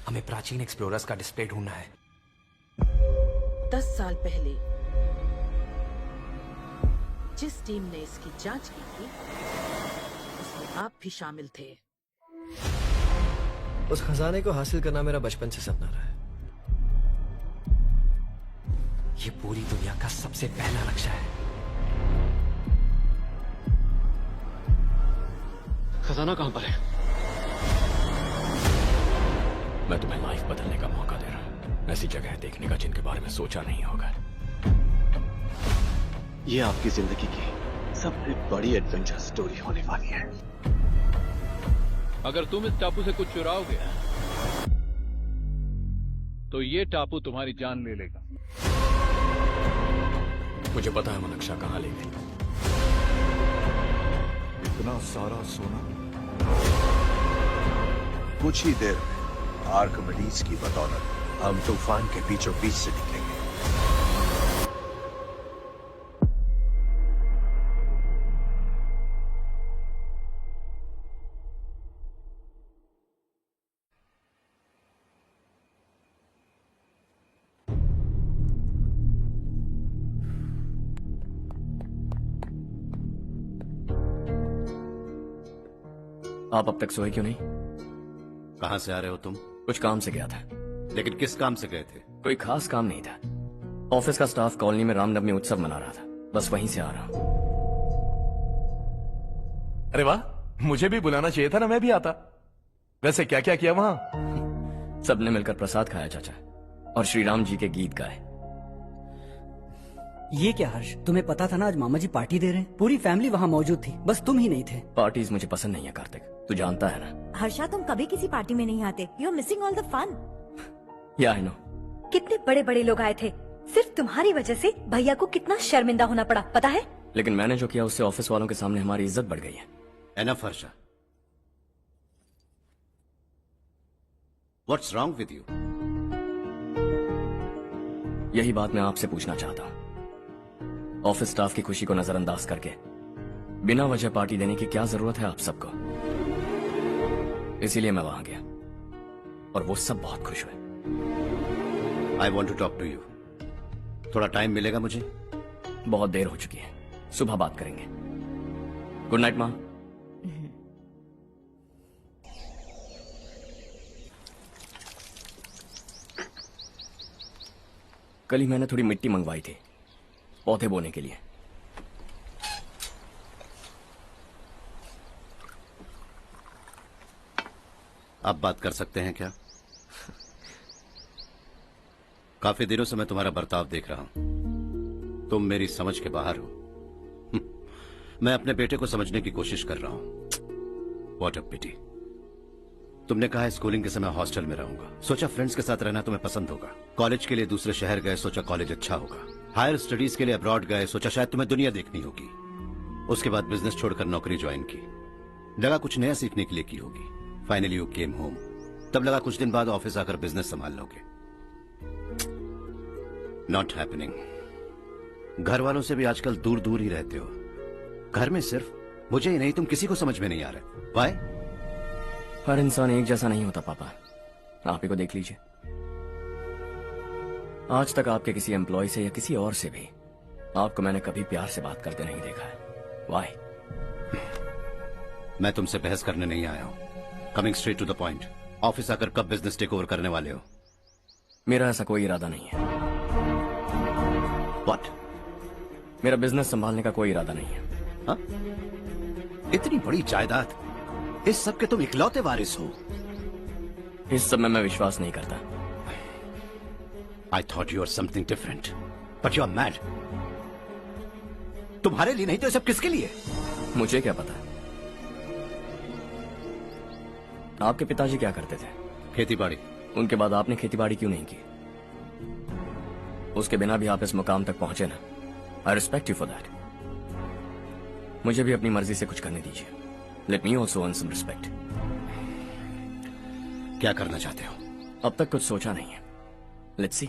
हमें प्राचीन एक्सप्लोरर्स का डिस्प्ले ढूंढना है। 10 साल पहले जिस टीम ने इसकी जांच की थी उसमें आप भी शामिल थे। उस खजाने को हासिल करना मेरा बचपन से सपना रहा है। ये पूरी दुनिया का सबसे पहला नक्शा है। खजाना कहां पर है? मैं तुम्हें लाइफ बदलने का मौका दे रहा हूं, ऐसी जगह देखने का जिनके बारे में सोचा नहीं होगा। ये आपकी जिंदगी की सबसे बड़ी एडवेंचर स्टोरी होने वाली है। अगर तुम इस टापू से कुछ चुराओगे तो ये टापू तुम्हारी जान ले लेगा। मुझे पता है वो नक्शा कहां ले गई। इतना सारा सोना कुछ ही देर में आर्किमिडीज की बदौलत हम तूफान के बीचों बीच से निकलेंगे। आप अब तक सोए क्यों नहीं? कहां से आ रहे हो तुम? कुछ काम से गया था। लेकिन किस काम से गए थे? कोई खास काम नहीं था। ऑफिस का स्टाफ कॉलोनी में रामनवमी उत्सव मना रहा था, बस वहीं से आ रहा हूं। अरे वाह, मुझे भी बुलाना चाहिए था ना, मैं भी आता। वैसे क्या क्या किया वहां? सबने मिलकर प्रसाद खाया चाचा, और श्री राम जी के गीत गाए। ये क्या हर्ष, तुम्हें पता था ना आज मामा जी पार्टी दे रहे हैं? पूरी फैमिली वहाँ मौजूद थी, बस तुम ही नहीं थे। पार्टीज मुझे पसंद नहीं है कार्तिक, तू जानता है ना। हर्षा, तुम कभी किसी पार्टी में नहीं आते। You are missing all the fun. Yeah I no. कितने बड़े बड़े लोग आए थे, सिर्फ तुम्हारी वजह से भैया को कितना शर्मिंदा होना पड़ा, पता है? लेकिन मैंने जो किया उससे ऑफिस वालों के सामने हमारी इज्जत बढ़ गई है। Enough Harsha, what's wrong with you? यही बात मैं आपसे पूछना चाहता हूँ। ऑफिस स्टाफ की खुशी को नजरअंदाज करके बिना वजह पार्टी देने की क्या जरूरत है आप सबको? इसीलिए मैं वहां गया और वो सब बहुत खुश हुए। I want to talk to you. थोड़ा टाइम मिलेगा मुझे? बहुत देर हो चुकी है, सुबह बात करेंगे। गुड नाइट माँ। कल ही मैंने थोड़ी मिट्टी मंगवाई थी पौधे बोने के लिए। आप बात कर सकते हैं क्या? काफी दिनों से मैं तुम्हारा बर्ताव देख रहा हूं। तुम मेरी समझ के बाहर हो। मैं अपने बेटे को समझने की कोशिश कर रहा हूं। व्हाट अ पिटी। तुमने कहा स्कूलिंग के समय हॉस्टल में रहूंगा, सोचा फ्रेंड्स के साथ रहना तुम्हें पसंद होगा। कॉलेज के लिए दूसरे शहर गए, सोचा कॉलेज अच्छा होगा। हायर स्टडीज के लिए अब्रॉड गए, सोचा शायद तुम्हें दुनिया देखनी होगी। उसके बाद बिजनेस छोड़कर नौकरी ज्वाइन की, लगा कुछ नया सीखने के लिए की होगी। फाइनली यू केम होम, तब लगा कुछ दिन बाद ऑफिस आकर बिजनेस संभाल लोगे। Not happening. घर वालों से भी आजकल दूर दूर ही रहते हो। घर में सिर्फ मुझे ही नहीं, तुम किसी को समझ में नहीं आ रहे। वाई? हर इंसान एक जैसा नहीं होता पापा, आप ही को देख लीजिए। आज तक आपके किसी एम्प्लॉय से या किसी और से भी आपको मैंने कभी प्यार से बात करते नहीं देखा है। वाई? मैं तुमसे बहस करने नहीं आया हूं। Coming straight to the point, office आकर कब बिजनेस टेक ओवर करने वाले हो? मेरा ऐसा कोई इरादा नहीं है। व्हाट? मेरा बिजनेस संभालने का कोई इरादा नहीं है। हा? इतनी बड़ी जायदाद, इस सब के तुम इकलौते वारिस हो। इस सब में मैं विश्वास नहीं करता। I thought you were something different, but you are mad. तुम्हारे लिए नहीं तो ये सब किसके लिए? मुझे क्या पता। आपके पिताजी क्या करते थे? खेतीबाड़ी। उनके बाद आपने खेतीबाड़ी क्यों नहीं की? उसके बिना भी आप इस मुकाम तक पहुंचे ना। I respect you for that. मुझे भी अपनी मर्जी से कुछ करने दीजिए। Let me also earn some respect. क्या करना चाहते हो? अब तक कुछ सोचा नहीं है। Let's see.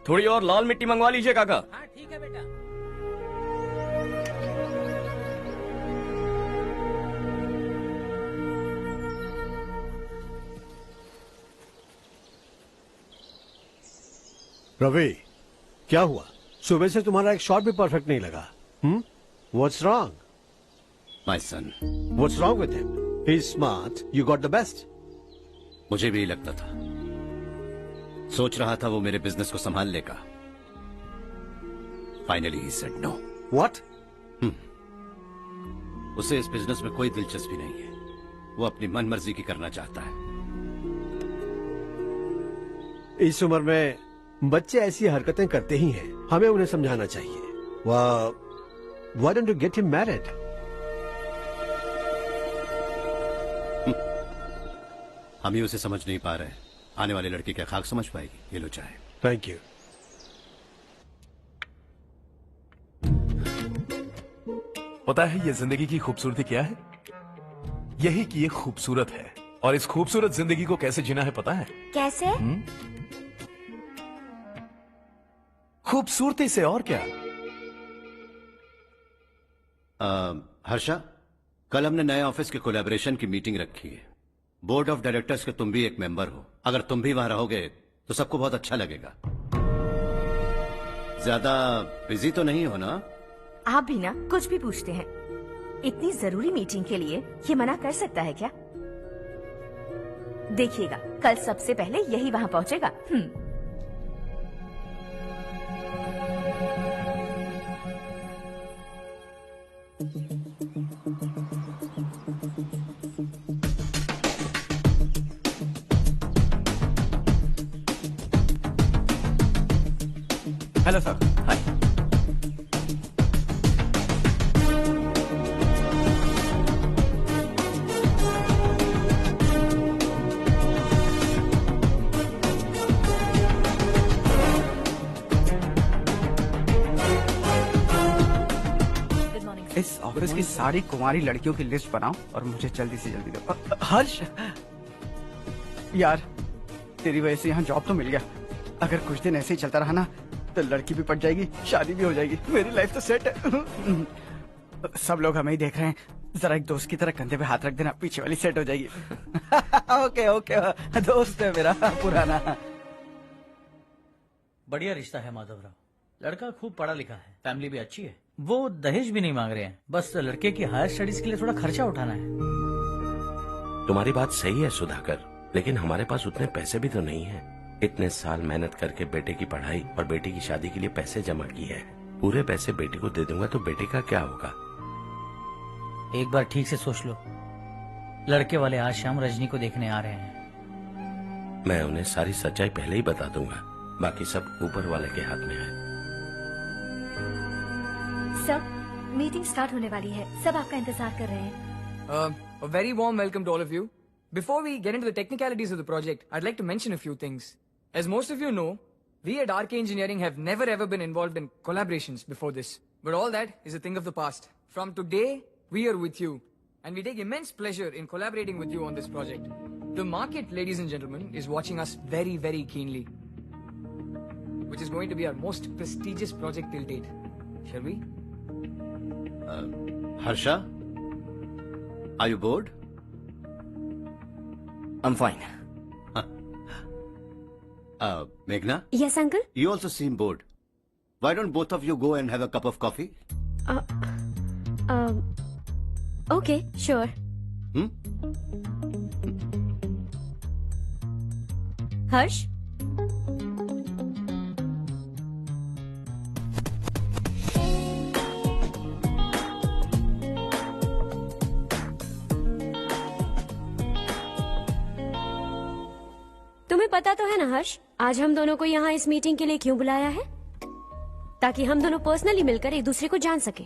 थोड़ी और लाल मिट्टी मंगवा लीजिए काका। हाँ ठीक है बेटा। रवि, क्या हुआ? सुबह से तुम्हारा एक शॉट भी परफेक्ट नहीं लगा। What's wrong? My son, What's wrong with him? He's smart. You got the best. मुझे भी यही लगता था। सोच रहा था वो मेरे बिजनेस को संभाल लेगा। Finally he said no. What? उसे इस बिजनेस में कोई दिलचस्पी नहीं है। वो अपनी मनमर्जी की करना चाहता है। इस उम्र में बच्चे ऐसी हरकतें करते ही हैं। हमें उन्हें समझाना चाहिए। Why don't you get him married? हम ही उसे समझ नहीं पा रहे। आने वाली लड़की क्या खाक समझ पाएगी? ये लो चाहे। Thank you. पता है ये जिंदगी की खूबसूरती क्या है? यही कि ये खूबसूरत है, और इस खूबसूरत जिंदगी को कैसे जीना है पता है? कैसे? खूबसूरती से, और क्या। हर्षा, कल हमने नए ऑफिस के कोलैबोरेशन की मीटिंग रखी है। बोर्ड ऑफ डायरेक्टर्स के तुम भी एक मेंबर हो। अगर तुम भी वहां रहोगे तो सबको बहुत अच्छा लगेगा। ज्यादा बिजी तो नहीं हो ना? आप भी ना कुछ भी पूछते हैं। इतनी जरूरी मीटिंग के लिए ये मना कर सकता है क्या? देखिएगा, कल सबसे पहले यही वहां पहुंचेगा। Hello sir. हाय। इस ऑफिस की सारी कुंवारी लड़कियों की लिस्ट बनाओ और मुझे जल्दी से जल्दी दो। हर्ष, यार तेरी वजह से यहाँ जॉब तो मिल गया। अगर कुछ दिन ऐसे ही चलता रहा ना तो लड़की भी पट जाएगी, शादी भी हो जाएगी, मेरी लाइफ तो सेट है। सब लोग हमें ही देख रहे हैं, जरा एक दोस्त की तरह कंधे पे हाथ रख देना, पीछे वाली सेट हो जाएगी। ओके ओके, दोस्त है मेरा पुराना। बढ़िया रिश्ता है माधवराव। लड़का खूब पढ़ा लिखा है, फैमिली भी अच्छी है। वो दहेज भी नहीं मांग रहे हैं, बस लड़के की हायर स्टडीज के लिए थोड़ा खर्चा उठाना है। तुम्हारी बात सही है सुधाकर, लेकिन हमारे पास उतने पैसे भी तो नहीं है। इतने साल मेहनत करके बेटे की पढ़ाई और बेटे की शादी के लिए पैसे जमा किए हैं। पूरे पैसे बेटे को दे दूंगा तो बेटे का क्या होगा? एक बार ठीक से सोच लो। लड़के वाले आज शाम रजनी को देखने आ रहे हैं। मैं उन्हें सारी सच्चाई पहले ही बता दूंगा, बाकी सब ऊपर वाले के हाथ में है। सब मीटिंग स्टार्ट होने वाली है, सब आपका इंतजार कर रहे हैं। A very warm welcome to all of you. Before we get into the technicalities of the project, I'd like to mention a few things. As most of you know, we at RK Engineering have never ever been involved in collaborations before this. But all that is a thing of the past. From today, we are with you. And we take immense pleasure in collaborating with you on this project. The market, ladies and gentlemen, is watching us very, very keenly. Which is going to be our most prestigious project till date. Shall we? Harsha, are you bored? I'm fine. Meghna? Yes, uncle? You also seem bored. Why don't both of you go and have a cup of coffee? Okay, sure. Harsh? तुम्हें पता तो है ना हर्ष, आज हम दोनों को यहाँ इस मीटिंग के लिए क्यों बुलाया है? ताकि हम दोनों पर्सनली मिलकर एक दूसरे को जान सके।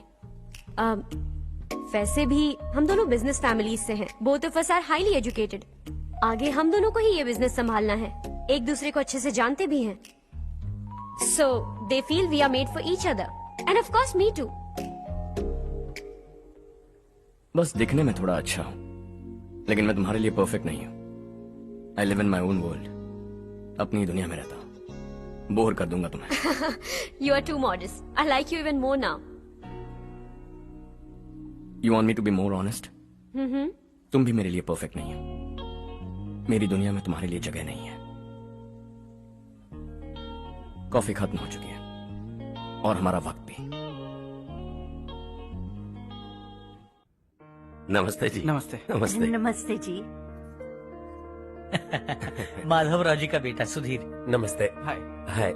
वैसे भी हम दोनों बिजनेस फैमिलीज से हैं। Both of us are highly educated. आगे हम दोनों को ही ये बिजनेस संभालना है। एक दूसरे को अच्छे से जानते भी हैं। So they feel we are made for each other and of course me too. बस दिखने में थोड़ा अच्छा हूं, लेकिन मैं तुम्हारे लिए परफेक्ट नहीं हूं। I live in my own world, अपनी दुनिया में रहता हूं। बोर कर दूंगा तुम्हें। You are too modest. I like you even more now. You want me to be more honest? तुम भी मेरे लिए परफेक्ट नहीं हो। मेरी दुनिया में तुम्हारे लिए जगह नहीं है। कॉफी खत्म हो चुकी है और हमारा वक्त भी। नमस्ते जी। नमस्ते। नमस्ते। नमस्ते जी। माधवराव जी का बेटा सुधीर। नमस्ते। हाय। हाय।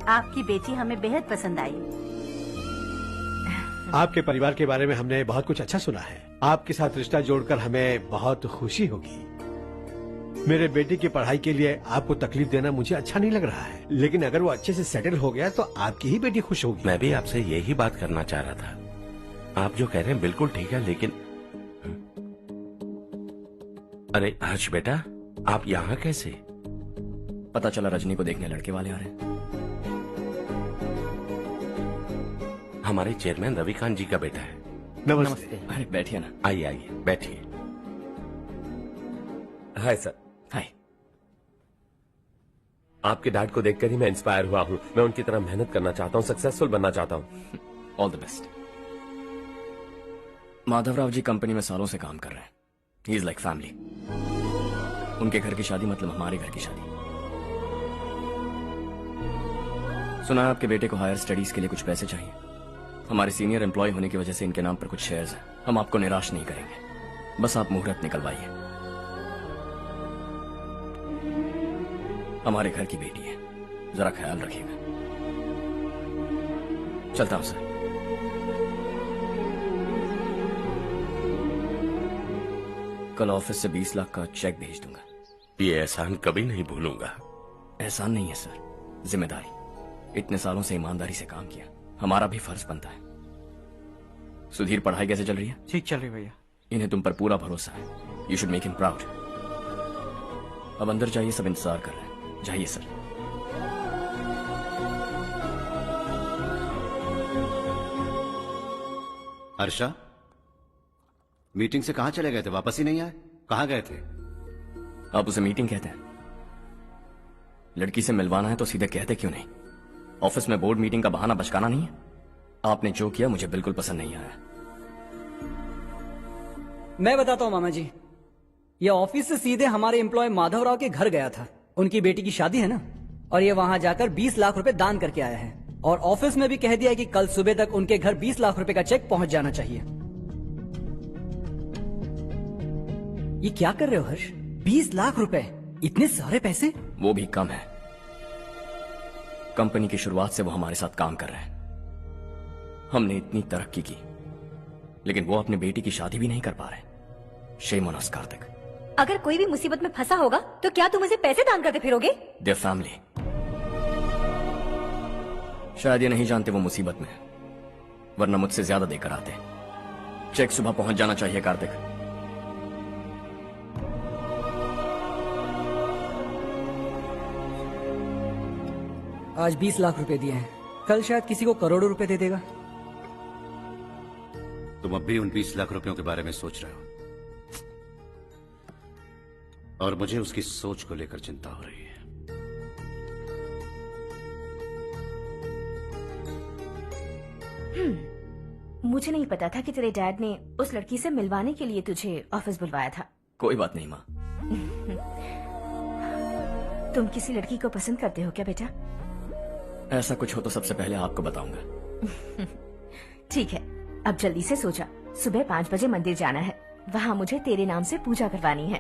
आपकी बेटी हमें बेहद पसंद आई। आपके परिवार के बारे में हमने बहुत कुछ अच्छा सुना है। आपके साथ रिश्ता जोड़कर हमें बहुत खुशी होगी। मेरे बेटे की पढ़ाई के लिए आपको तकलीफ देना मुझे अच्छा नहीं लग रहा है, लेकिन अगर वो अच्छे से सेटल हो गया तो आपकी ही बेटी खुश होगी। मैं भी आपसे यही बात करना चाह रहा था। आप जो कह रहे हैं बिल्कुल ठीक है, लेकिन अरे हर्ष बेटा, आप यहाँ कैसे? पता चला रजनी को देखने लड़के वाले आ रहे हैं। हमारे चेयरमैन रविकांत जी का बेटा है। नमस्ते। अरे बैठिए ना। आइए आइए बैठिए। Hi sir. हाय। आपके डैड को देखकर ही मैं इंस्पायर हुआ हूँ। मैं उनकी तरह मेहनत करना चाहता हूँ, सक्सेसफुल बनना चाहता हूँ। All the best. Madhavrao ji company में सालों से काम कर रहे हैं। He is like family. उनके घर की शादी मतलब हमारे घर की शादी। सुना है आपके बेटे को हायर स्टडीज के लिए कुछ पैसे चाहिए। हमारे सीनियर एम्प्लॉय होने की वजह से इनके नाम पर कुछ शेयर्स हैं। हम आपको निराश नहीं करेंगे, बस आप मुहूर्त निकलवाइए। हमारे घर की बेटी है, जरा ख्याल रखिएगा। चलता हूं सर। कल ऑफिस से 20 लाख का चेक भेज दूंगा। ये एहसान कभी नहीं भूलूंगा। एहसान नहीं है सर, जिम्मेदारी। इतने सालों से ईमानदारी से काम किया, हमारा भी फर्ज बनता है। सुधीर, पढ़ाई कैसे चल रही है? ठीक चल रही भैया। इन्हें तुम पर पूरा भरोसा है। You should make him proud. अब अंदर जाइए, सब इंतजार कर रहे हैं। जाइए सर। हर्षा, मीटिंग से कहां चले गए थे? वापस ही नहीं आए? कहां गए थे? आप उसे मीटिंग कहते हैं? लड़की से मिलवाना है तो सीधे कहते क्यों नहीं? ऑफिस में बोर्ड मीटिंग का बहाना बचकाना नहीं है। आपने जो किया मुझे बिल्कुल पसंद नहीं आया। मैं बताता हूँ मामा जी, ये ऑफिस से सीधे हमारे एम्प्लॉय माधवराव के घर गया था। उनकी बेटी की शादी है ना, और ये वहां जाकर 20 लाख रुपए दान करके आया है। और ऑफिस में भी कह दिया कि कल सुबह तक उनके घर 20 लाख रुपए का चेक पहुंच जाना चाहिए। ये क्या कर रहे हो हर्ष? 20 लाख रुपए, इतने सारे पैसे? वो भी कम है। कंपनी की शुरुआत से वो हमारे साथ काम कर रहे हैं। हमने इतनी तरक्की की, लेकिन वो अपनी बेटी की शादी भी नहीं कर पा रहे। Shame on us Kartik. अगर कोई भी मुसीबत में फंसा होगा तो क्या तुम उसे पैसे दान करते फिरोगे? Their family. शायद ये नहीं जानते वो मुसीबत में है, वरना मुझसे ज्यादा देकर आते। चेक सुबह पहुंच जाना चाहिए कार्तिक। आज 20 लाख रुपए दिए हैं, कल शायद किसी को करोड़ों रुपए दे देगा। तुम अब भी उन 20 लाख रुपयों के बारे में सोच रहे हो, और मुझे उसकी सोच को लेकर चिंता हो रही है। मुझे नहीं पता था कि तेरे डैड ने उस लड़की से मिलवाने के लिए तुझे ऑफिस बुलवाया था। कोई बात नहीं माँ। तुम किसी लड़की को पसंद करते हो क्या बेटा? ऐसा कुछ हो तो सबसे पहले आपको बताऊंगा। ठीक है, अब जल्दी से सो जा। सुबह 5 बजे मंदिर जाना है, वहाँ मुझे तेरे नाम से पूजा करवानी है।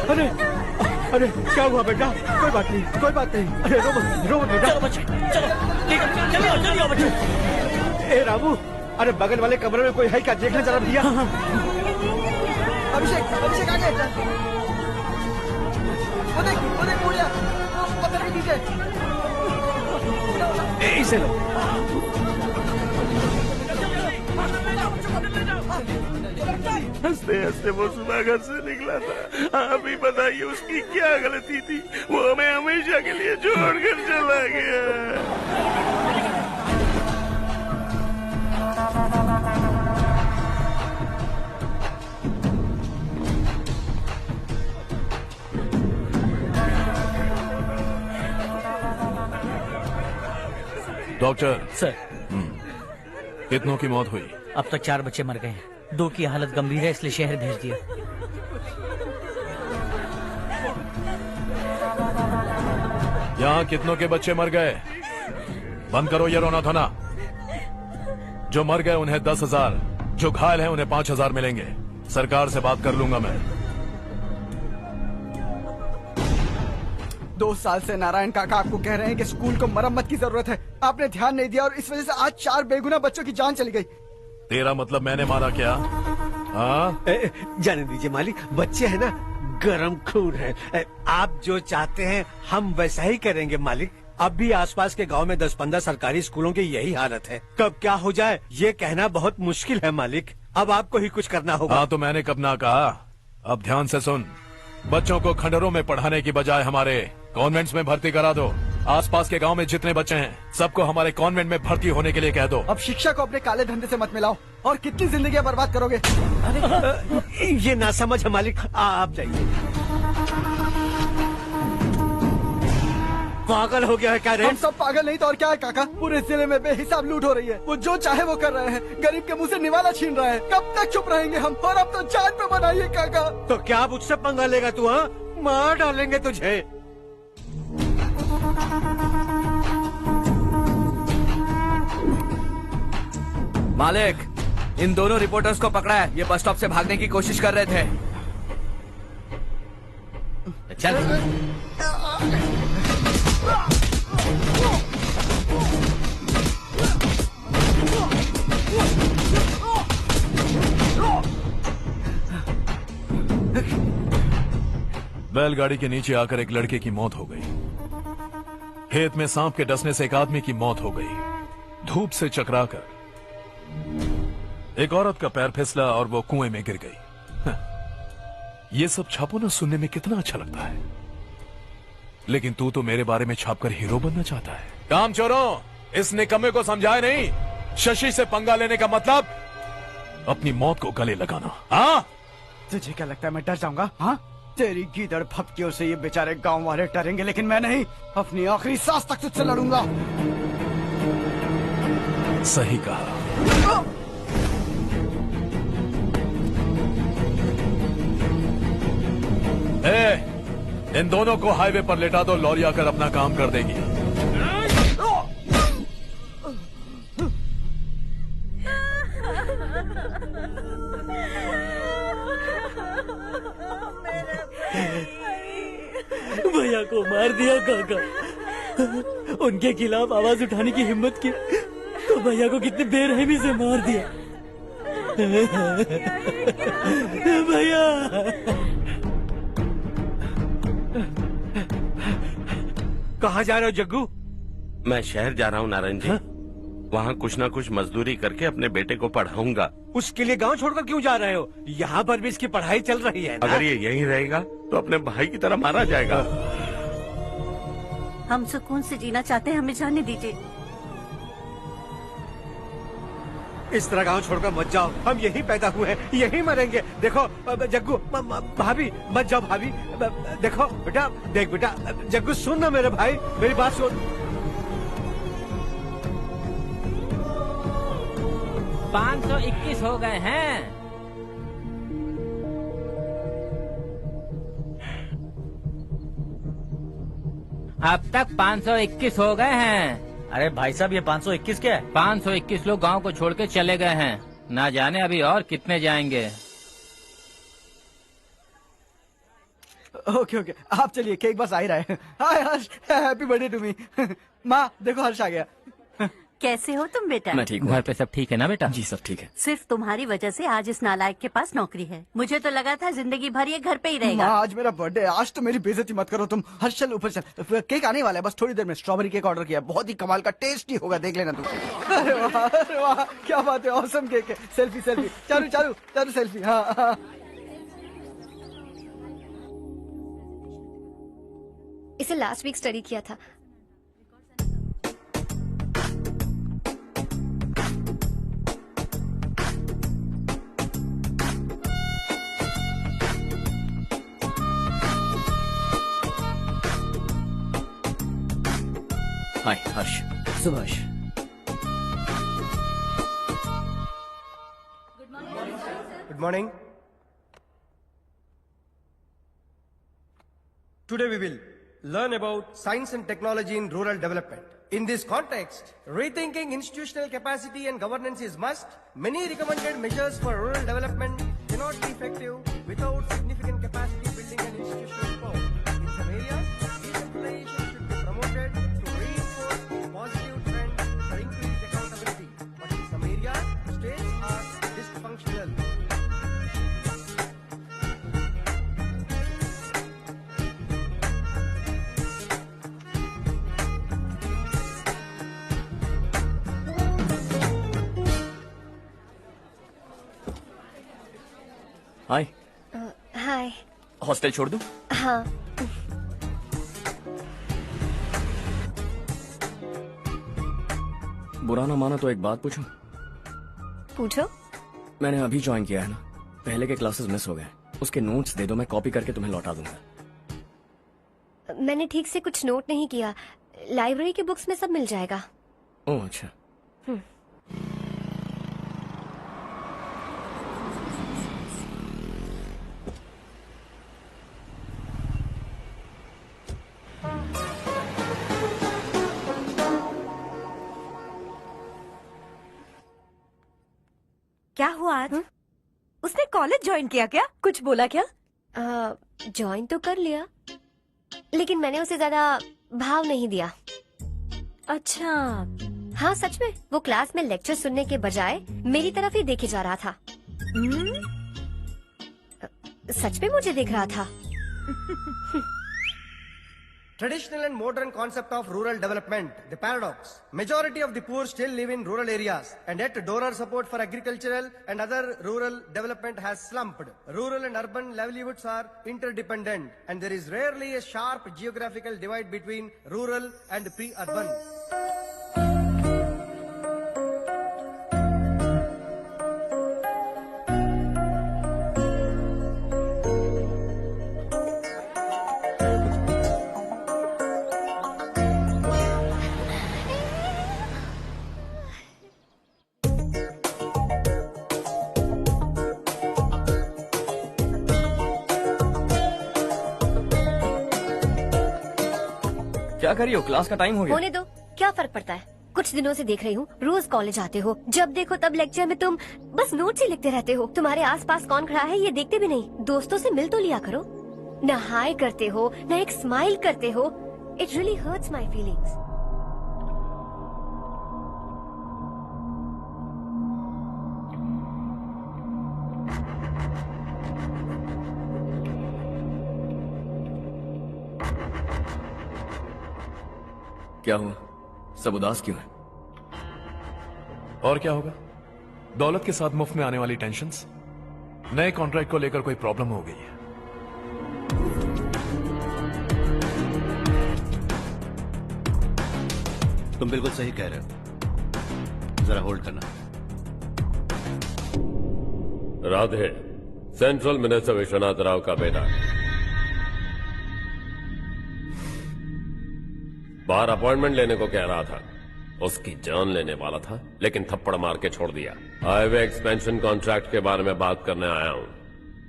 अरे अरे क्या हुआ बेटा? कोई बात नहीं, कोई बात नहीं। अरे रो मत बेटा। चलो बच्चे, चलो जल्दी आओ बच्चे। ए रामू, अरे बगल वाले कमरे में कोई है क्या? देखना जरा भैया। अभिषेक, अभिषेक आगे। वो देख मुड़िया, वो पत्थर के नीचे। इसे लो। हंसते हंसते वो सुबह घर से निकला था। आप ही बताइए उसकी क्या गलती थी, वो हमें हमेशा के लिए छोड़कर चला गया। डॉक्टर सर, कितनों की मौत हुई? अब तक 4 बच्चे मर गए हैं, 2 की हालत गंभीर है, इसलिए शहर भेज दिया। यहाँ कितनों के बच्चे मर गए? बंद करो ये रोना धोना। जो मर गए उन्हें 10,000, जो घायल हैं उन्हें 5,000 मिलेंगे। सरकार से बात कर लूंगा मैं। 2 साल से नारायण काका आपको कह रहे हैं कि स्कूल को मरम्मत की जरूरत है। आपने ध्यान नहीं दिया और इस वजह से आज 4 बेगुनाह बच्चों की जान चली गई। तेरा मतलब मैंने मारा क्या? हाँ, जाने दीजिए मालिक, बच्चे हैं ना, गरम खून है। आप जो चाहते हैं हम वैसा ही करेंगे मालिक। अब भी आसपास के गांव में 10-15 सरकारी स्कूलों की यही हालत है। कब क्या हो जाए ये कहना बहुत मुश्किल है मालिक। अब आपको ही कुछ करना होगा। हाँ तो मैंने कब ना कहा। अब ध्यान से सुन, बच्चों को खंडरों में पढ़ाने की बजाय हमारे कॉन्वेंट्स में भर्ती करा दो। आसपास के गांव में जितने बच्चे हैं सबको हमारे कॉन्वेंट में भर्ती होने के लिए कह दो। अब शिक्षा को अपने काले धंधे से मत मिलाओ। और कितनी जिंदगियां बर्बाद करोगे? ये ना समझ है मालिक, आप जाइए। पागल हो गया है क्या रे? हम सब पागल नहीं तो और क्या है काका। पूरे जिले में बेहिसाब लूट हो रही है। वो जो चाहे वो कर रहे हैं, गरीब के मुंह से निवाला छीन रहे हैं। कब तक चुप रहेंगे हम? और अब तो जान पे बनाइए काका। तो क्या अब उससे पंगा लेगा तू? हाँ, मार डालेंगे तुझे। मालिक, इन दोनों रिपोर्टर्स को पकड़ा है। ये बस स्टॉप से भागने की कोशिश कर रहे थे। चल। बैलगाड़ी के नीचे आकर एक लड़के की मौत हो गई। खेत में सांप के डसने से एक आदमी की मौत हो गई। धूप से चकराकर एक औरत का पैर फिसला और वो कुएं में गिर गई। ये सब छापो ना, सुनने में कितना अच्छा लगता है। लेकिन तू तो मेरे बारे में छापकर हीरो बनना चाहता है। काम चोरों, इस निकम्मे को समझाए नहीं। शशि से पंगा लेने का मतलब अपनी मौत को गले लगाना। हाँ, तुझे क्या लगता है मैं डर जाऊंगा? हाँ, तेरी गीदड़ फपकियों से ये बेचारे गांव वाले डरेंगे, लेकिन मैं नहीं। अपनी आखिरी सांस तक तुझसे लड़ूंगा। सही कहा। इन दोनों को हाईवे पर लेटा दो, लॉरी आकर अपना काम कर देगी। भैया को मार दिया काका। उनके खिलाफ आवाज उठाने की हिम्मत की तो भैया को कितने बेरहमी से मार दिया। भैया कहाँ जा रहे हो जग्गू? मैं शहर जा रहा हूँ नारायण जी। वहाँ कुछ ना कुछ मजदूरी करके अपने बेटे को पढ़ाऊंगा। उसके लिए गांव छोड़कर क्यों जा रहे हो? यहाँ पर भी इसकी पढ़ाई चल रही है ना? अगर ये यहीं रहेगा तो अपने भाई की तरह मारा जाएगा। हम सुकून से जीना चाहते हैं, हमें जाने दीजिए। इस तरह गांव छोड़कर मत जाओ। हम यहीं पैदा हुए हैं, यहीं मरेंगे। देखो जग्गू, भाभी मत जाओ। भाभी देखो बेटा, देख बेटा, जग्गू सुन ना मेरे भाई, मेरी बात सुन। 521 हो गए हैं। अब तक 521 हो गए हैं। अरे भाई साहब, ये 521 क्या है? 521 लोग गांव को छोड़ के चले गए हैं। ना जाने अभी और कितने जाएंगे। ओके ओके, आप चलिए, केक बस आ ही रहा है। हाय हर्ष, हैप्पी बर्थडे टू मी। माँ देखो, हर्ष आ गया। कैसे हो तुम बेटा? मैं ठीक हूँ। घर पे सब ठीक है ना बेटा? जी सब ठीक है। सिर्फ तुम्हारी वजह से आज इस नालायक के पास नौकरी है। मुझे तो लगा था जिंदगी भर ये घर पे ही माँ, रहेगा। आज मेरा बर्थडे है, आज तो मेरी बेइज्जती मत करो तुम। हर्ष चल ऊपर चल, केक आने वाला है, बस थोड़ी देर में। स्ट्रॉबेरी केक ऑर्डर किया, बहुत ही कमाल का टेस्टी होगा, देख लेना तुम। अरे वाह क्या बात है, ऑसम केक है। सेल्फी सेल्फी, चालू चालू चालू सेल्फी। हाँ। इसे लास्ट वीक स्टडी किया था। हाय हर्ष। Subhash. Good morning. Today we will learn about science and technology in rural development. In this context, rethinking institutional capacity and governance is must. Many recommended measures for rural development cannot be effective without significant capacity building and institutional support. In some areas, decentralization should be promoted to reinforce positive trends for increased accountability. But in some areas, states are dysfunctional. Hi. Hi. Hostel छोड़ दूं? हाँ। बुरा ना माना तो एक बात पूछूं? पूछो। मैंने अभी ज्वाइन किया है ना, पहले के क्लासेस मिस हो गए। उसके नोट्स दे दो, मैं कॉपी करके तुम्हें लौटा दूंगा। मैंने ठीक से कुछ नोट नहीं किया। लाइब्रेरी के बुक्स में सब मिल जाएगा। ओह अच्छा। क्या हुआ आज? उसने कॉलेज ज्वाइन किया क्या? कुछ बोला क्या? ज्वाइन तो कर लिया, लेकिन मैंने उसे ज्यादा भाव नहीं दिया। अच्छा। हाँ सच में, वो क्लास में लेक्चर सुनने के बजाय मेरी तरफ ही देखे जा रहा था। सच में मुझे देख रहा था। Traditional and modern concept of rural development, the paradox. Majority of the poor still live in rural areas, and yet donor support for agricultural and other rural development has slumped. Rural and urban livelihoods are interdependent, and there is rarely a sharp geographical divide between rural and pre-urban. क्या करी हो? Class का time हो गया। होने दो, क्या फर्क पड़ता है। कुछ दिनों से देख रही हूँ, रोज कॉलेज आते हो, जब देखो तब लेक्चर में तुम बस नोट्स ही लिखते रहते हो। तुम्हारे आसपास कौन खड़ा है ये देखते भी नहीं। दोस्तों से मिल तो लिया करो। न हाय करते हो, न एक स्माइल करते हो। It really hurts my feelings. क्या हुआ? सब उदास क्यों है? और क्या होगा? दौलत के साथ मुफ्त में आने वाली टेंशन्स। नए कॉन्ट्रैक्ट को लेकर कोई प्रॉब्लम हो गई है। तुम बिल्कुल सही कह रहे हो, जरा होल्ड करना। राधे सेंट्रल मिनिस्टर विश्वनाथ राव का बेटा, बाहर अपॉइंटमेंट लेने को कह रहा था। उसकी जान लेने वाला था, लेकिन थप्पड़ मार के छोड़ दिया। हाईवे एक्सपेंशन कॉन्ट्रैक्ट के बारे में बात करने आया हूं।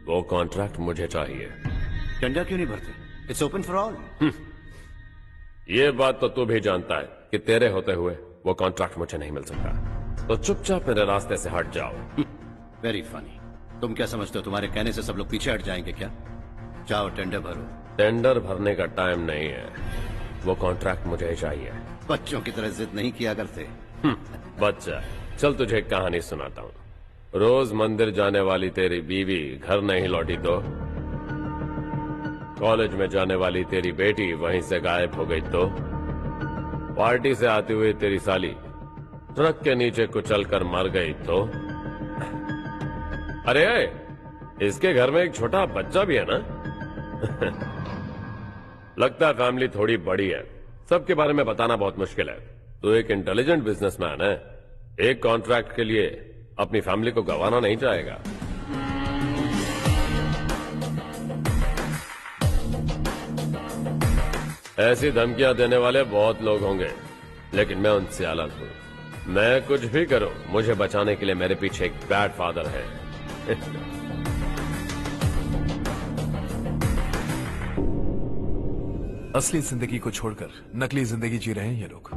वो कॉन्ट्रैक्ट मुझे चाहिए। टेंडर क्यों नहीं भरते? It's open for all. ये बात तो तू भी जानता है कि तेरे होते हुए वो कॉन्ट्रैक्ट मुझे नहीं मिल सकता। तो चुपचाप मेरे रास्ते से हट जाओ। Very funny. तुम क्या समझते हो तुम्हारे कहने से सब लोग पीछे हट जाएंगे क्या? जाओ टेंडर भरो। टेंडर भरने का टाइम नहीं है, वो कॉन्ट्रैक्ट मुझे चाहिए। बच्चों की तरह जिद नहीं किया करते। बच्चा, चल तुझे एक कहानी सुनाता हूँ। रोज मंदिर जाने वाली तेरी बीवी घर नहीं लौटी तो, कॉलेज में जाने वाली तेरी बेटी वहीं से गायब हो गई तो, पार्टी से आती हुई तेरी साली ट्रक के नीचे कुचल कर मर गई तो। अरे इसके घर में एक छोटा बच्चा भी है ना। लगता है फैमिली थोड़ी बड़ी है, सबके बारे में बताना बहुत मुश्किल है। तो एक इंटेलिजेंट बिजनेसमैन है, एक कॉन्ट्रैक्ट के लिए अपनी फैमिली को गंवाना नहीं चाहेगा। ऐसी धमकियां देने वाले बहुत लोग होंगे, लेकिन मैं उनसे अलग हूं। मैं कुछ भी करूं, मुझे बचाने के लिए मेरे पीछे एक बैड फादर है। असली जिंदगी को छोड़कर नकली जिंदगी जी रहे हैं ये लोग।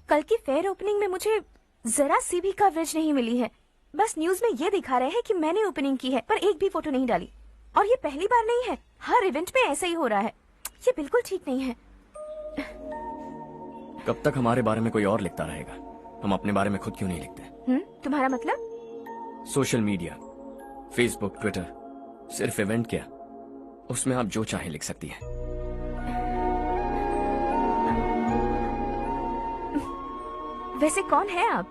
कल की फेयर ओपनिंग में मुझे जरा सी भी कवरेज नहीं मिली है। बस न्यूज में ये दिखा रहे हैं कि मैंने ओपनिंग की है, पर एक भी फोटो नहीं डाली। और ये पहली बार नहीं है, हर इवेंट में ऐसे ही हो रहा है। ये बिल्कुल ठीक नहीं है। कब तक हमारे बारे में कोई और लिखता रहेगा? हम अपने बारे में खुद क्यों नहीं लिखते? तुम्हारा मतलब? सोशल मीडिया, फेसबुक, ट्विटर, सिर्फ इवेंट क्या, उसमें आप जो चाहे लिख सकती हैं। वैसे कौन है आप?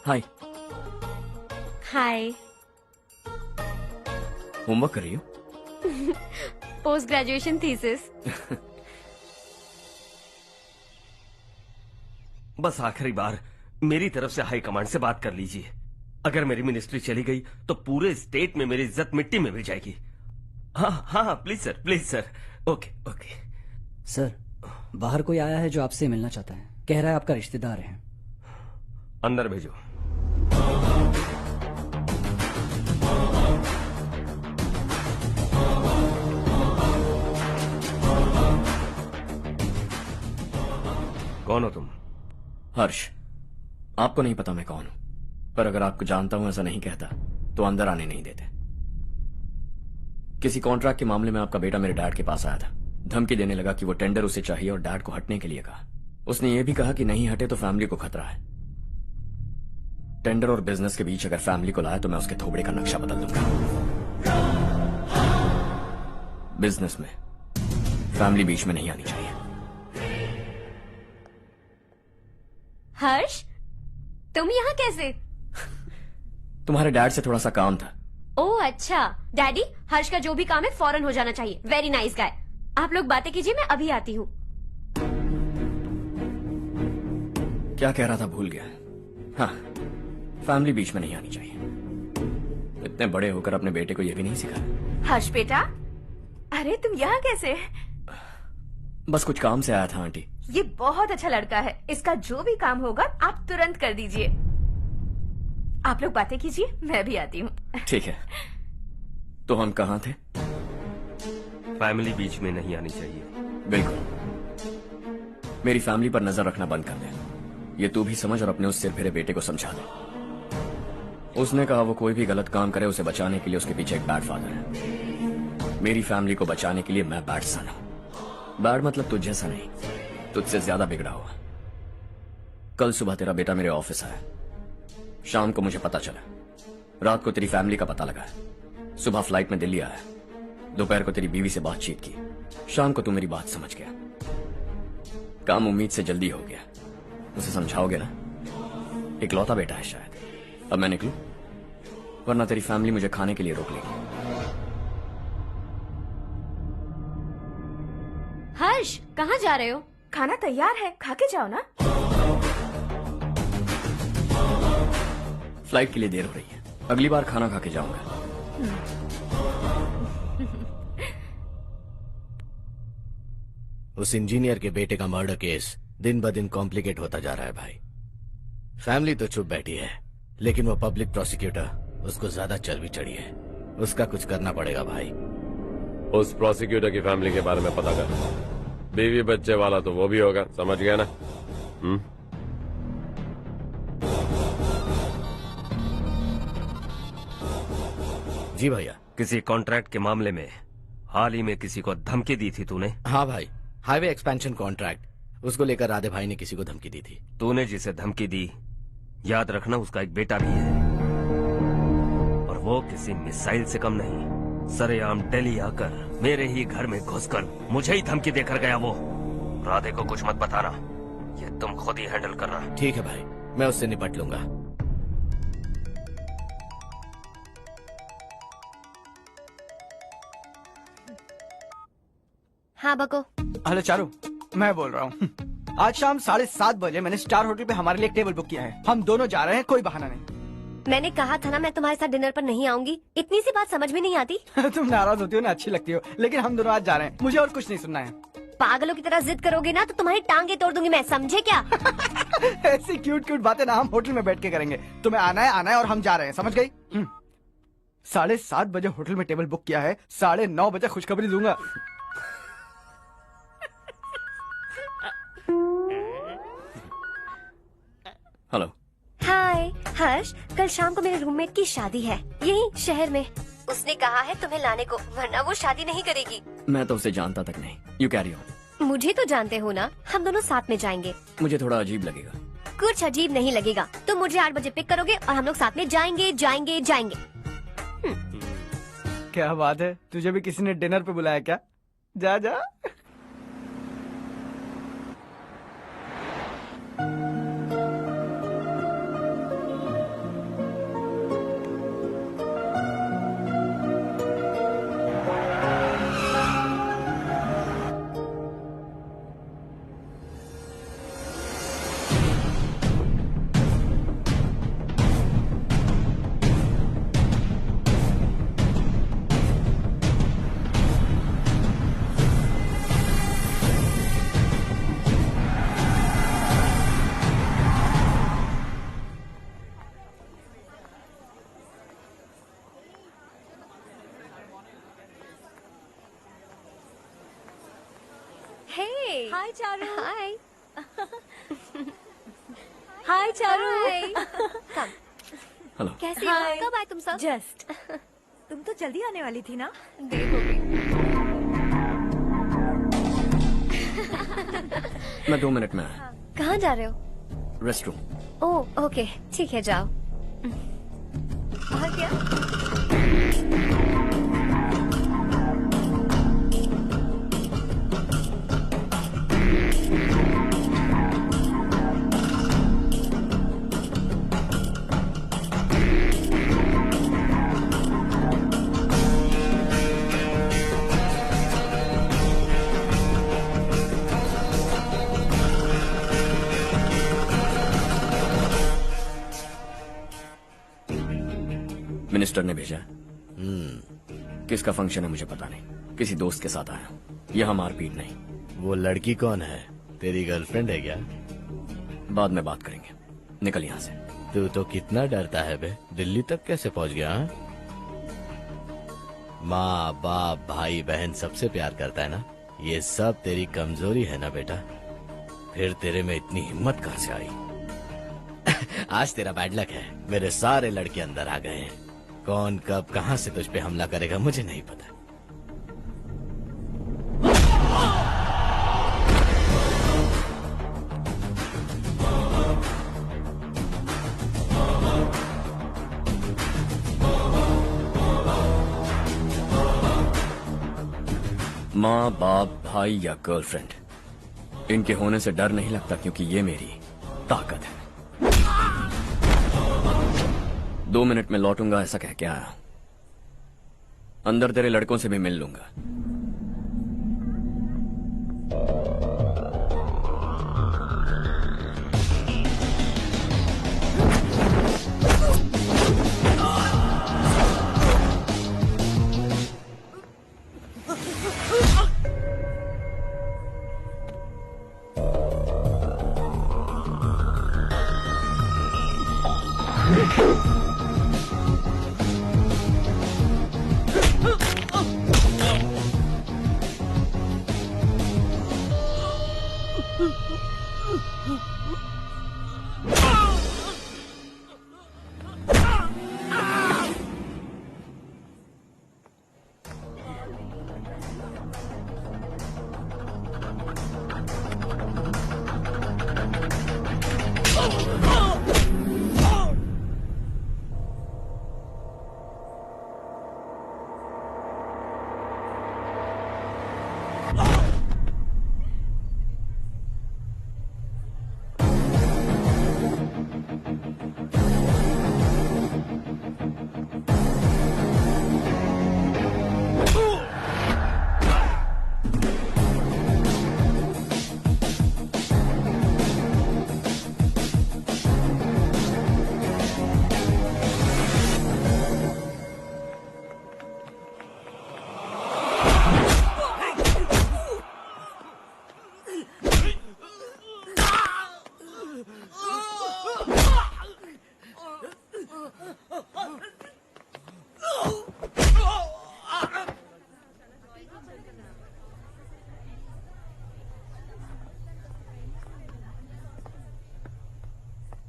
हाय। हाय। होमवर्क कर रही हो? Post graduation thesis. बस आखिरी बार मेरी तरफ से हाई कमांड से बात कर लीजिए। अगर मेरी मिनिस्ट्री चली गई तो पूरे स्टेट में मेरी इज्जत मिट्टी में मिल जाएगी। हाँ हाँ please sir, please sir. Okay okay. Sir, बाहर कोई आया है जो आपसे मिलना चाहता है। कह रहा है आपका रिश्तेदार है। अंदर भेजो। कौन हो तुम? हर्ष। आपको नहीं पता मैं कौन हूं, पर अगर आपको जानता हूं ऐसा नहीं कहता तो अंदर आने नहीं देते। किसी कॉन्ट्रैक्ट के मामले में आपका बेटा मेरे डैड के पास आया था। धमकी देने लगा कि वो टेंडर उसे चाहिए और डैड को हटने के लिए कहा। उसने ये भी कहा कि नहीं हटे तो फैमिली को खतरा है। टेंडर और बिजनेस के बीच अगर फैमिली को लाया तो मैं उसके थोबड़े का नक्शा बदल दूंगा। बिजनेस में फैमिली बीच में नहीं आनी चाहिए। हर्ष, तुम यहाँ कैसे? तुम्हारे डैड से थोड़ा सा काम था। ओह अच्छा। डैडी, हर्ष का जो भी काम है फौरन हो जाना चाहिए। Very nice guy. आप लोग बातें कीजिए, मैं अभी आती हूँ। क्या कह रहा था भूल गया। हाँ, फैमिली बीच में नहीं आनी चाहिए। इतने बड़े होकर अपने बेटे को यह भी नहीं सिखाया। हर्ष बेटा, अरे तुम यहाँ कैसे? बस कुछ काम से आया था आंटी। ये बहुत अच्छा लड़का है। इसका जो भी काम होगा आप तुरंत कर दीजिए। आप लोग बातें कीजिए, मैं भी आती हूँ। ठीक है। तो हम कहाँ थे? फैमिली बीच में नहीं आनी चाहिए। बिल्कुल। मेरी फैमिली पर नजर रखना बंद कर दे। ये तू भी समझ और अपने उस सिर फिरे बेटे को समझा दे। उसने कहा वो कोई भी गलत काम करे उसे बचाने के लिए उसके पीछे एक बैड फादर है। मेरी फैमिली को बचाने के लिए मैं बैड सन हूं। बैड मतलब तुझ जैसा नहीं, तुझसे ज्यादा बिगड़ा हुआ। कल सुबह तेरा बेटा मेरे ऑफिस आया। शाम को मुझे पता चला। रात को तेरी फैमिली का पता लगा। सुबह फ्लाइट में दिल्ली आया। दोपहर को तेरी बीवी से बातचीत की। शाम को तू मेरी बात समझ गया। काम उम्मीद से जल्दी हो गया। उसे समझाओगे ना? इकलौता बेटा है शायद। अब मैं निकलूं, वरना तेरी फैमिली मुझे खाने के लिए रोक लेगी। हर्ष, कहाँ जा रहे हो? खाना तैयार है, खा के जाओ ना। फ्लाइट के लिए देर हो रही है। अगली बार खाना खा के जाऊंगा। उस इंजीनियर के बेटे का मर्डर केस दिन ब दिन कॉम्प्लिकेट होता जा रहा है भाई। फैमिली तो चुप बैठी है, लेकिन वो पब्लिक प्रोसिक्यूटर उसको ज्यादा चर्बी चढ़ी है। उसका कुछ करना पड़ेगा भाई। उस प्रोसिक्यूटर की फैमिली के बारे में पता कर। बीवी बच्चे वाला तो वो भी होगा, समझ गया ना? जी भैया। किसी कॉन्ट्रैक्ट के मामले में हाल ही में किसी को धमकी दी थी तूने? हाँ भाई, हाईवे एक्सपेंशन कॉन्ट्रैक्ट, उसको लेकर राधे भाई ने किसी को धमकी दी थी। तूने जिसे धमकी दी, याद रखना उसका एक बेटा भी है, और वो किसी मिसाइल से कम नहीं। सरेआम दिल्ली आकर मेरे ही घर में घुसकर मुझे ही धमकी देकर गया वो। राधे को कुछ मत बताना, ये तुम खुद ही हैंडल करना। ठीक है भाई, मैं उससे निपट लूंगा। हाँ बको। हेलो चारू, मैं बोल रहा हूँ। आज शाम 7:30 बजे मैंने स्टार होटल पे हमारे लिए एक टेबल बुक किया है। हम दोनों जा रहे हैं, कोई बहाना नहीं। मैंने कहा था ना मैं तुम्हारे साथ डिनर पर नहीं आऊंगी। इतनी सी बात समझ में नहीं आती? तुम नाराज होती हो ना, अच्छी लगती हो, लेकिन हम दोनों आज जा रहे हैं। मुझे और कुछ नहीं सुनना है। पागलों की तरह जिद करोगे ना तो तुम्हारी टांगे तोड़ दूंगी मैं, समझे क्या? ऐसी क्यूट क्यूट बातें ना हम होटल में बैठ के करेंगे। तुम्हें आना है और हम जा रहे हैं, समझ गई? 7:30 बजे होटल में टेबल बुक किया है, 9:30 बजे खुशखबरी दूंगा। हेलो। हाय हर्ष, कल शाम को मेरे रूममेट की शादी है यही शहर में। उसने कहा है तुम्हें लाने को, वरना वो शादी नहीं करेगी। मैं तो उसे जानता तक नहीं। You carry on. मुझे तो जानते हो ना, हम दोनों साथ में जाएंगे। मुझे थोड़ा अजीब लगेगा। कुछ अजीब नहीं लगेगा। तुम मुझे 8 बजे पिक करोगे और हम लोग साथ में जाएंगे जाएंगे जाएंगे। क्या बात है, तुझे भी किसी ने डिनर पे बुलाया क्या? जा जा। हाय चारू। हाय। हाय चारू। कम। कैसी हो? कब आए तुम सब? जस्ट। तुम तो जल्दी आने वाली थी ना? देर हो गई। मैं 2 मिनट में आया। कहाँ जा रहे हो? Rest room. ओह ओके, ठीक है जाओ। और क्या? मिनिस्टर ने भेजा। किसका फंक्शन है मुझे पता नहीं, किसी दोस्त के साथ आया हूँ। यहाँ मारपीट नहीं। वो लड़की कौन है? तेरी गर्लफ्रेंड है क्या? बाद में बात करेंगे, निकल यहाँ से। तू तो कितना डरता है बे, दिल्ली तक कैसे पहुँच गया? हाँ? माँ बाप भाई बहन सबसे प्यार करता है ना, ये सब तेरी कमजोरी है ना बेटा। फिर तेरे में इतनी हिम्मत कहाँ से आई? आज तेरा बैड लक है, मेरे सारे लड़के अंदर आ गए हैं। कौन कब कहां से तुझ पे हमला करेगा मुझे नहीं पता। माँ बाप भाई या गर्लफ्रेंड, इनके होने से डर नहीं लगता, क्योंकि ये मेरी ताकत है। 2 मिनट में लौटूंगा ऐसा कह के आया। अंदर तेरे लड़कों से भी मिल लूंगा।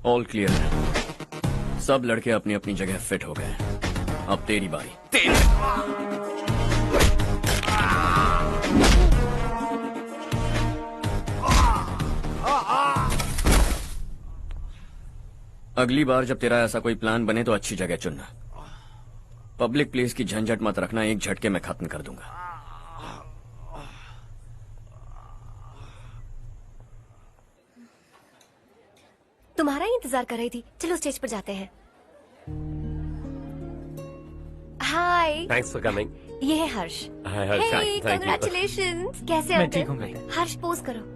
ऑल क्लियर है। सब लड़के अपनी अपनी जगह फिट हो गए। अब तेरी बारी। अगली बार जब तेरा ऐसा कोई प्लान बने तो अच्छी जगह चुनना। पब्लिक प्लेस की झंझट मत रखना, एक झटके में खत्म कर दूंगा। तुम्हारा ही इंतजार कर रही थी। चलो स्टेज पर जाते हैं। हाय। Thanks for coming. ये है Harsh. Hi Harsh, thank you. Congratulations. कैसे मैं हो ठीक तुम? हूँ बेटा। हर्ष पोज करो।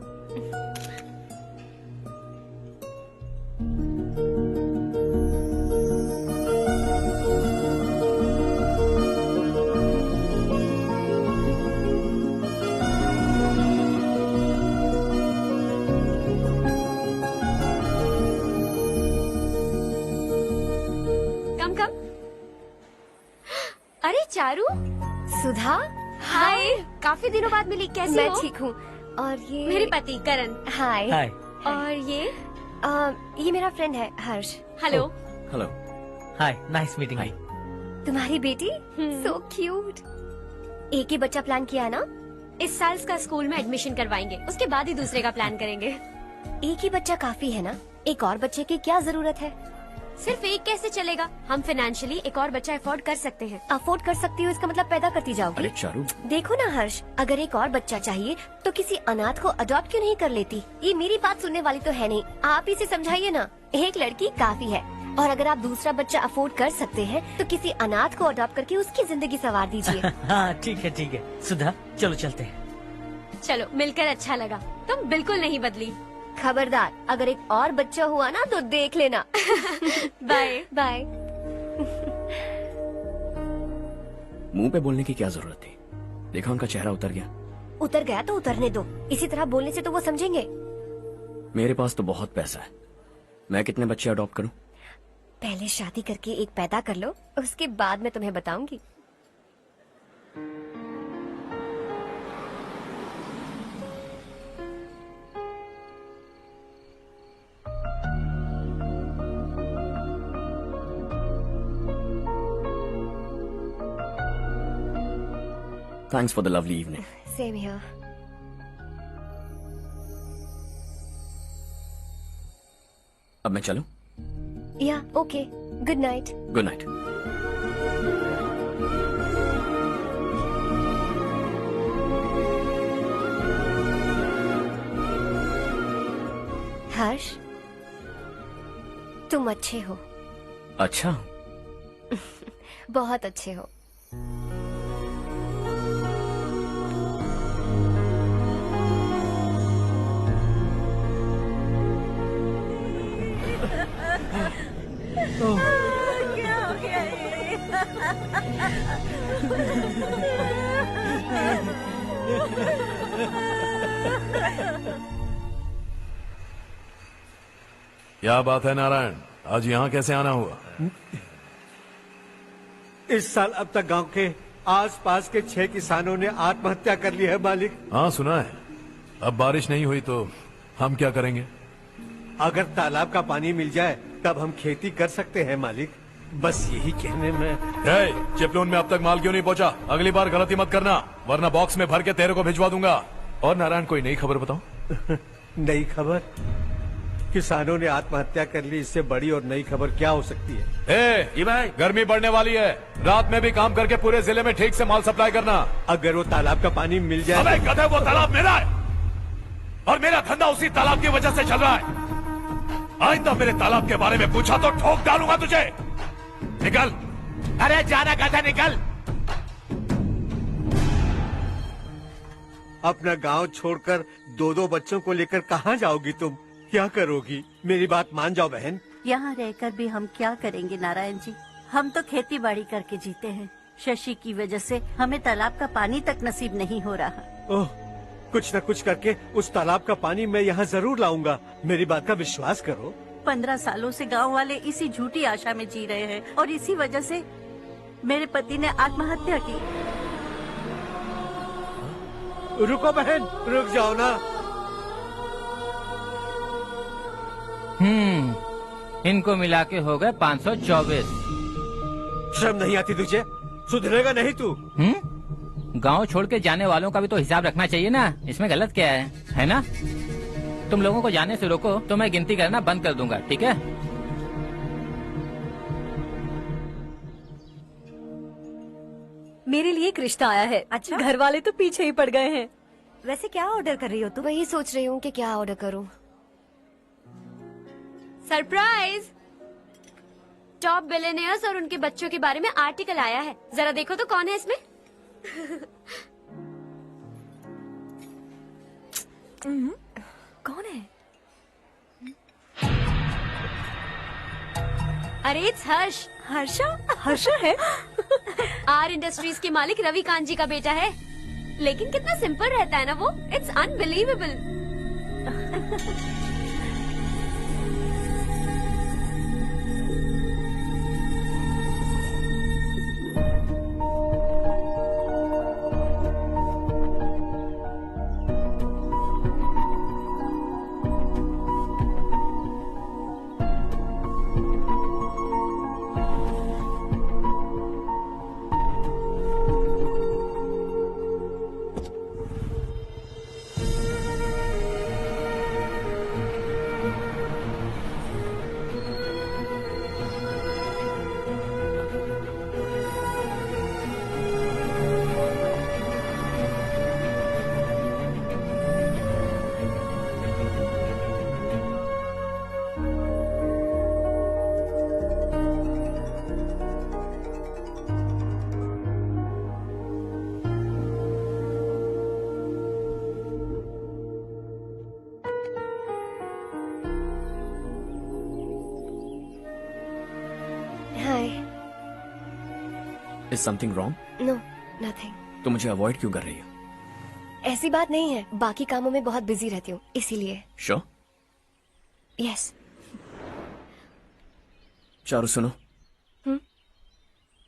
अरे चारू, सुधा, हाय। काफी दिनों बाद मिली, कैसी हो? मैं ठीक हूँ। और ये मेरे पति करण। हाय। हाय। और ये मेरा फ्रेंड है Harsh. Hello. Hello. Hi, nice meeting you. तुम्हारी बेटी सो क्यूट। एक ही बच्चा प्लान किया ना? इस साल इसका स्कूल में एडमिशन करवाएंगे, उसके बाद ही दूसरे का प्लान करेंगे। एक ही बच्चा काफी है ना? एक और बच्चे की क्या जरूरत है? सिर्फ एक कैसे चलेगा? हम फाइनेंशियली एक और बच्चा अफोर्ड कर सकते हैं। अफोर्ड कर सकती हो इसका मतलब पैदा करती जाओगी? अरे चारू, देखो ना हर्ष, अगर एक और बच्चा चाहिए तो किसी अनाथ को अडॉप्ट क्यों नहीं कर लेती? ये मेरी बात सुनने वाली तो है नहीं, आप इसे समझाइए ना। एक लड़की काफी है, और अगर आप दूसरा बच्चा अफोर्ड कर सकते हैं तो किसी अनाथ को अडॉप्ट करके उसकी जिंदगी संवार दीजिए। हाँ ठीक है ठीक है। सुधा चलो चलते हैं। चलो, मिलकर अच्छा लगा। तुम बिल्कुल नहीं बदली। खबरदार, अगर एक और बच्चा हुआ ना तो देख लेना। Bye bye. मुंह पे बोलने की क्या जरूरत थी? देखा उनका चेहरा उतर गया। उतर गया तो उतरने दो, इसी तरह बोलने से तो वो समझेंगे। मेरे पास तो बहुत पैसा है, मैं कितने बच्चे अडॉप्ट करूं? पहले शादी करके एक पैदा कर लो, उसके बाद मैं तुम्हें बताऊंगी। Thanks for the lovely evening. Same here. अब मैं चलूं? Yeah, okay. Good night. Good night. हर्ष, तुम अच्छे हो। अच्छा। बहुत अच्छे हो। क्या हो गया क्या बात है नारायण, आज यहाँ कैसे आना हुआ? इस साल अब तक गांव के आसपास के 6 किसानों ने आत्महत्या कर ली है मालिक। हाँ सुना है। अब बारिश नहीं हुई तो हम क्या करेंगे? अगर तालाब का पानी मिल जाए तब हम खेती कर सकते हैं मालिक। बस यही कहने में। चिपलून में अब तक माल क्यों नहीं पहुंचा? अगली बार गलती मत करना, वरना बॉक्स में भर के तेरे को भिजवा दूंगा। और नारायण, कोई नई खबर बताओ। नई खबर? किसानों ने आत्महत्या कर ली, इससे बड़ी और नई खबर क्या हो सकती है? ये भाई, गर्मी बढ़ने वाली है, रात में भी काम करके पूरे जिले में ठीक से माल सप्लाई करना। अगर वो तालाब का पानी मिल जाए। अबे गधे, वो तालाब मेरा है और मेरा धंधा उसी तालाब की वजह से चल रहा है। आइंदा मेरे तालाब के बारे में पूछा तो ठोक डालूंगा तुझे। निकल। अरे जाना गधा, निकल। अपना गांव छोड़कर 2-2 बच्चों को लेकर कहाँ जाओगी तुम? क्या करोगी? मेरी बात मान जाओ बहन। यहाँ रहकर भी हम क्या करेंगे नारायण जी? हम तो खेती बाड़ी करके जीते हैं। शशि की वजह से हमें तालाब का पानी तक नसीब नहीं हो रहा। ओह, कुछ न कुछ करके उस तालाब का पानी मैं यहाँ जरूर लाऊंगा। मेरी बात का विश्वास करो। 15 सालों से गांव वाले इसी झूठी आशा में जी रहे हैं और इसी वजह से मेरे पति ने आत्महत्या की। रुको बहन, रुक जाओ ना। इनको मिला के हो गए 524। शर्म नहीं आती तुझे? सुधरेगा नहीं तू? गांव छोड़ के जाने वालों का भी तो हिसाब रखना चाहिए ना। इसमें गलत क्या है ना? तुम लोगों को जाने से रोको तो मैं गिनती करना बंद कर दूंगा, ठीक है? मेरे लिए एक रिश्ता आया है। अच्छा? घर वाले तो पीछे ही पड़ गए हैं। वैसे क्या ऑर्डर कर रही हो तुम? वही सोच रही हूँ कि क्या ऑर्डर करूँ। सरप्राइज! टॉप बिलियनियर्स और उनके बच्चों के बारे में आर्टिकल आया है। जरा देखो तो कौन है इसमें। कौन है? अरे इट्स हर्ष। हर्षा है? आर इंडस्ट्रीज के मालिक रवि कांत जी का बेटा है। लेकिन कितना सिंपल रहता है ना वो। It's unbelievable. Is something wrong? No, nothing. तो मुझे अवॉइड क्यों कर रही हो? ऐसी बात नहीं है, बाकी कामों में बहुत बिजी रहती हूँ इसीलिए। Sure? Yes. चारू सुनो।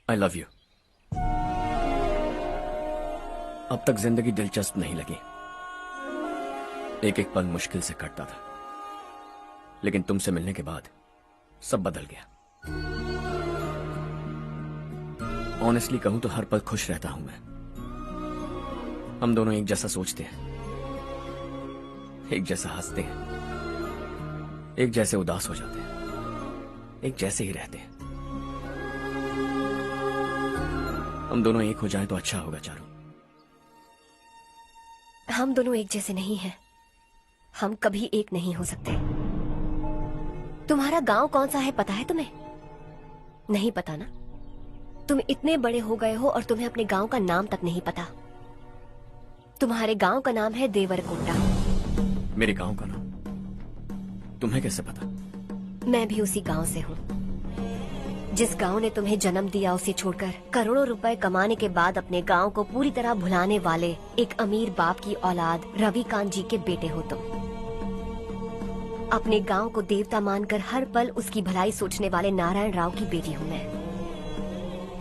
I love you. अब तक जिंदगी दिलचस्प नहीं लगी। एक एक पल मुश्किल से कटता था, लेकिन तुमसे मिलने के बाद सब बदल गया। ऑनेस्टली कहूं तो हर पल खुश रहता हूं मैं। हम दोनों एक जैसा सोचते हैं, एक जैसा हंसते हैं, एक जैसे उदास हो जाते हैं, एक जैसे ही रहते हैं। हम दोनों एक हो जाएं तो अच्छा होगा चारू। हम दोनों एक जैसे नहीं हैं। हम कभी एक नहीं हो सकते। तुम्हारा गांव कौन सा है पता है तुम्हें? नहीं पता ना? तुम इतने बड़े हो गए हो और तुम्हें अपने गांव का नाम तक नहीं पता। तुम्हारे गांव का नाम है देवरकोंडा। मेरे गांव का नाम तुम्हें कैसे पता? मैं भी उसी गांव से हूँ। जिस गांव ने तुम्हें जन्म दिया उसे छोड़कर करोड़ों रुपए कमाने के बाद अपने गांव को पूरी तरह भुलाने वाले एक अमीर बाप की औलाद रवि कांत जी के बेटे हो तुम। अपने गांव को देवता मानकर हर पल उसकी भलाई सोचने वाले नारायण राव की बेटी हूँ मैं।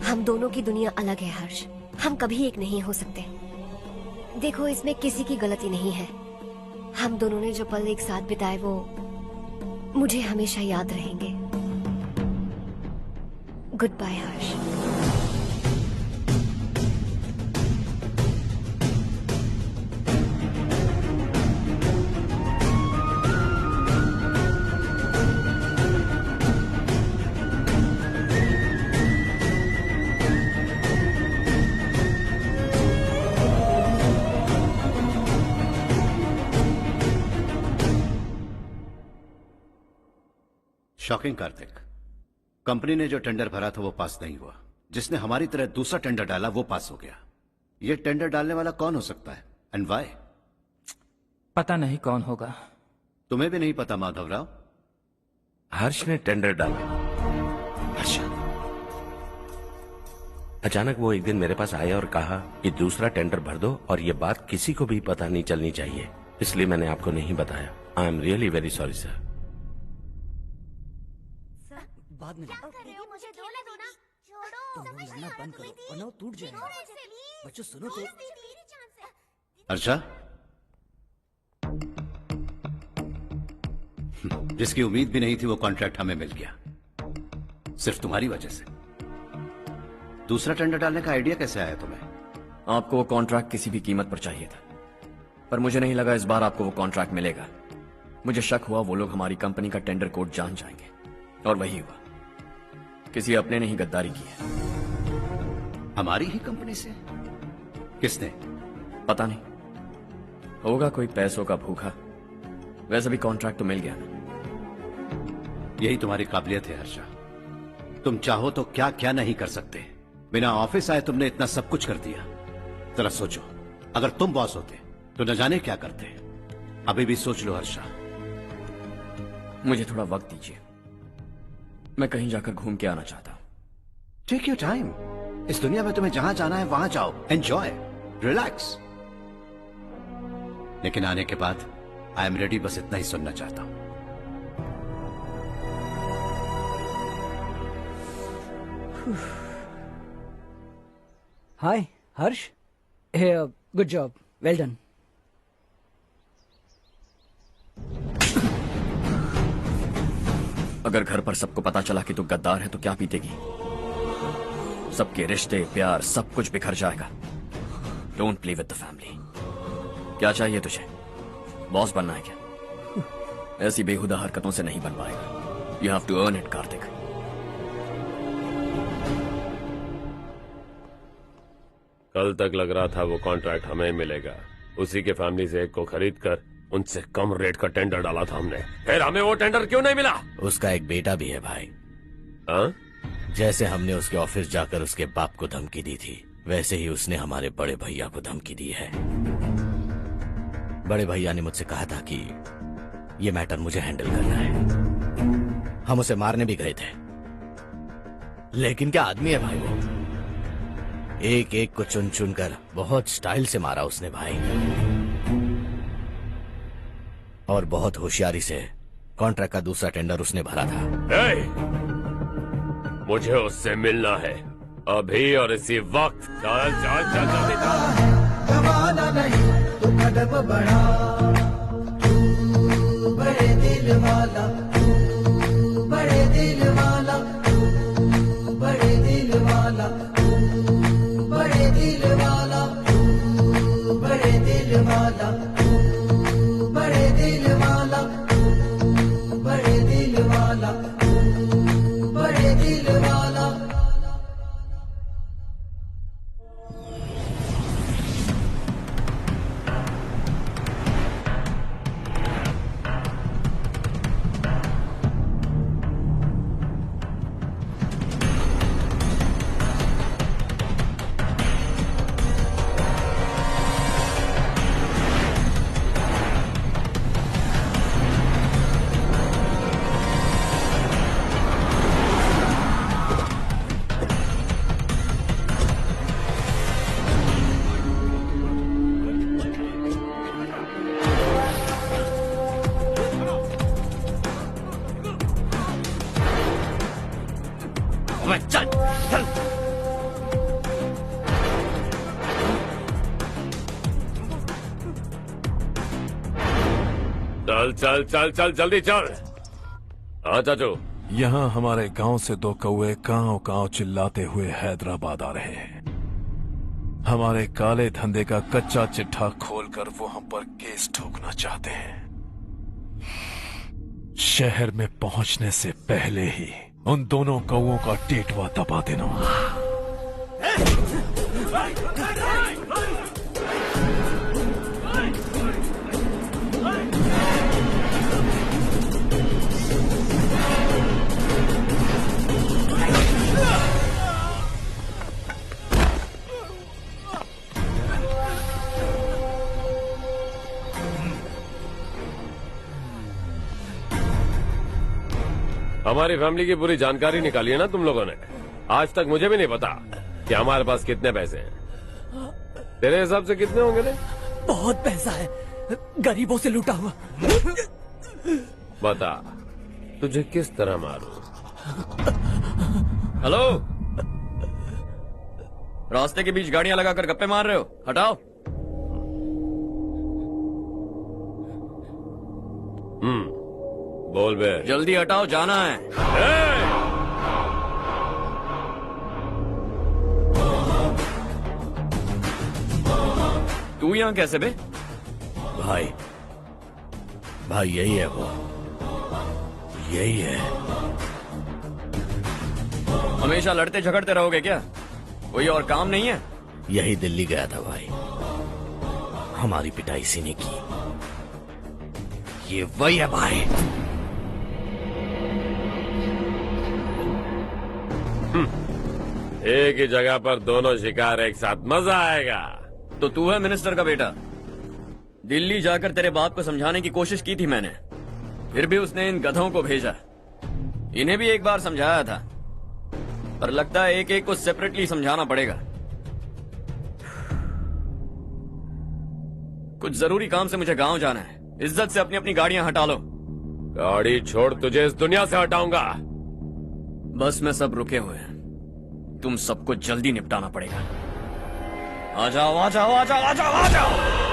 हम दोनों की दुनिया अलग है हर्ष, हम कभी एक नहीं हो सकते। देखो, इसमें किसी की गलती नहीं है। हम दोनों ने जो पल एक साथ बिताए वो मुझे हमेशा याद रहेंगे। गुड बाय हर्ष। शॉकिंग कार्तिक, कंपनी ने जो टेंडर भरा था वो पास नहीं हुआ। जिसने हमारी तरह दूसरा टेंडर डाला वो पास हो गया। ये टेंडर डालने वाला कौन हो सकता है एंड व्हाई? पता नहीं कौन होगा। तुम्हें भी नहीं पता माधवराव? हर्ष ने टेंडर डाला। हर्ष अचानक वो एक दिन मेरे पास आया और कहा कि दूसरा टेंडर भर दो और ये बात किसी को भी पता नहीं चलनी चाहिए, इसलिए मैंने आपको नहीं बताया। I am really very sorry sir. बाद में मुझे खेलने दो ना। छोड़ो। तुम लड़ना बंद करो वरना वो टूट जाएगा। बच्चों सुनो तो। अर्षा, जिसकी उम्मीद भी नहीं थी वो कॉन्ट्रैक्ट हमें मिल गया, सिर्फ तुम्हारी वजह से। दूसरा टेंडर डालने का आइडिया कैसे आया तुम्हें? आपको वो कॉन्ट्रैक्ट किसी भी कीमत पर चाहिए था, पर मुझे नहीं लगा इस बार आपको वो कॉन्ट्रैक्ट मिलेगा। मुझे शक हुआ वो लोग हमारी कंपनी का टेंडर कोड जान जाएंगे, और वही हुआ। किसी अपने ने ही गद्दारी की है। हमारी ही कंपनी से? किसने? पता नहीं, होगा कोई पैसों का भूखा। वैसे भी कॉन्ट्रैक्ट तो मिल गया ना। यही तुम्हारी काबिलियत है हर्षा, तुम चाहो तो क्या क्या नहीं कर सकते। बिना ऑफिस आए तुमने इतना सब कुछ कर दिया। जरा सोचो, अगर तुम बॉस होते तो न जाने क्या करते। अभी भी सोच लो हर्षा। मुझे थोड़ा वक्त दीजिए, मैं कहीं जाकर घूम के आना चाहता हूं। Take your time. इस दुनिया में तुम्हें जहां जाना है वहां जाओ, एंजॉय, रिलैक्स। लेकिन आने के बाद आई एम रेडी, बस इतना ही सुनना चाहता हूं। हाय हर्ष, गुड जॉब, वेल डन। अगर घर पर सबको पता चला कि तू गद्दार है तो क्या पीतेगी? सबके रिश्ते, प्यार, सब कुछ बिखर जाएगा। Don't play with the family. क्या चाहिए तुझे? बॉस बनना है क्या? ऐसी बेहुदा हरकतों से नहीं बन पाएगा। You have to earn it Kartik. कल तक लग रहा था वो कॉन्ट्रैक्ट हमें मिलेगा। उसी के फैमिली से एक को खरीद कर उनसे कम रेट का टेंडर डाला था हमने, फिर हमें वो टेंडर क्यों नहीं मिला? उसका एक बेटा भी है भाई। हाँ? जैसे हमने उसके ऑफिस जाकर उसके बाप को धमकी दी थी, वैसे ही उसने हमारे बड़े भैया को धमकी दी है। बड़े भैया ने मुझसे कहा था कि ये मैटर मुझे हैंडल करना है। हम उसे मारने भी गए थे, लेकिन क्या आदमी है भाई वो। एक एक को चुन चुन कर बहुत स्टाइल से मारा उसने भाई, और बहुत होशियारी से कॉन्ट्रैक्ट का दूसरा टेंडर उसने भरा था। मुझे उससे मिलना है अभी और इसी वक्त। चल चल चल जल्दी चल। जमाना नहीं तो कदम बढ़ा, तू बड़े दिल वाला, तू बड़े दिल वाला, तू बड़े दिल वाला, तू बड़े दिल वाला, तू बड़े दिल वाला, तू बड़े दिल वाला, तू बड़े दिल वाला, तू बड़े दिल वाला। चल चल। चल चल चल चल जल्दी चल। हाँ चाचू। यहाँ हमारे गांव से 2 कौवे कांव कांव चिल्लाते हुए हैदराबाद आ रहे हैं। हमारे काले धंधे का कच्चा चिट्ठा खोलकर वो हम पर केस ठोकना चाहते हैं। शहर में पहुंचने से पहले ही उन दोनों कौवों का टेटवा दबा देना। हमारी फैमिली की पूरी जानकारी निकाली है ना तुम लोगों ने। आज तक मुझे भी नहीं पता कि हमारे पास कितने पैसे हैं। तेरे हिसाब से कितने होंगे रे? बहुत पैसा है, गरीबों से लूटा हुआ। बता तुझे किस तरह मारूं? हेलो, रास्ते के बीच गाड़ियां लगाकर गप्पे मार रहे हो? हटाओ। बोल बे। जल्दी हटाओ, जाना है। तू यहाँ कैसे बे? भाई भाई यही है वो, यही है। हमेशा लड़ते झगड़ते रहोगे क्या? कोई और काम नहीं है? यही दिल्ली गया था भाई, हमारी पिटाई इसी ने की। ये वही है भाई। एक ही जगह पर दोनों शिकार एक साथ, मजा आएगा। तो तू है मिनिस्टर का बेटा? दिल्ली जाकर तेरे बाप को समझाने की कोशिश की थी मैंने, फिर भी उसने इन गधों को भेजा। इन्हें भी एक बार समझाया था, पर लगता है एक एक को सेपरेटली समझाना पड़ेगा। कुछ जरूरी काम से मुझे गांव जाना है। इज्जत से अपनी अपनी गाड़ियां हटा लो। गाड़ी छोड़, तुझे इस दुनिया से हटाऊंगा। बस में सब रुके हुए हैं, तुम सबको जल्दी निपटाना पड़ेगा। आ जाओ आ जाओ आ जाओ आ जाओ आ जाओ।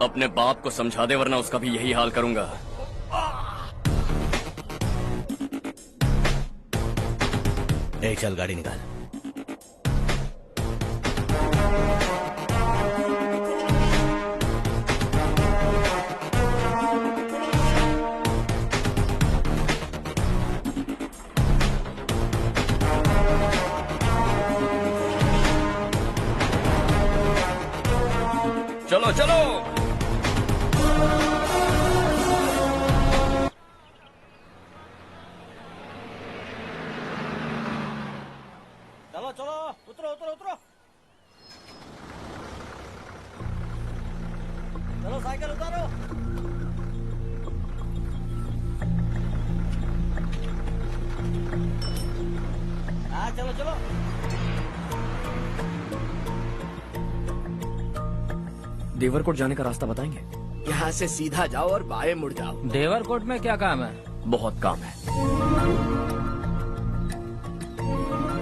अपने बाप को समझा दे, वरना उसका भी यही हाल करूंगा। चल गाड़ी निकाल। चलो चलो। चलो चलो, उतरो उतरो उतरो। चलो साइकिल उतारो। हाँ चलो चलो। देवरकोट जाने का रास्ता बताएंगे? यहाँ से सीधा जाओ और बाएं मुड़ जाओ। देवरकोट में क्या काम है? बहुत काम है।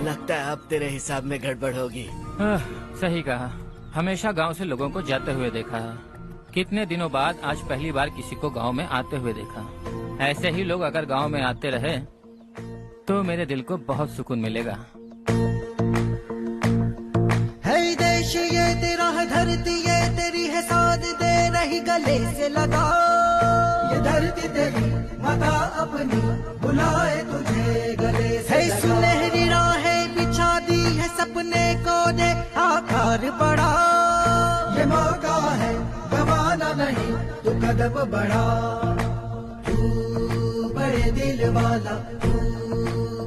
लगता है अब तेरे हिसाब में गड़बड़ होगी। सही कहा। हमेशा गांव से लोगों को जाते हुए देखा है। कितने दिनों बाद आज पहली बार किसी को गांव में आते हुए देखा। ऐसे ही लोग अगर गांव में आते रहे तो मेरे दिल को बहुत सुकून मिलेगा। है देश ये तेरा है, धरती ये तेरी है, साथ दे रही गले से लगा। ये धरती तेरी माता अपनी बुलाए तुझे गले से लगा। सुनहरी राहें बिछा दी है, सपने को दे आकार बढ़ा। ये मौका है गवाना नहीं, तू कदम बढ़ा। तू बड़े दिल वाला, तू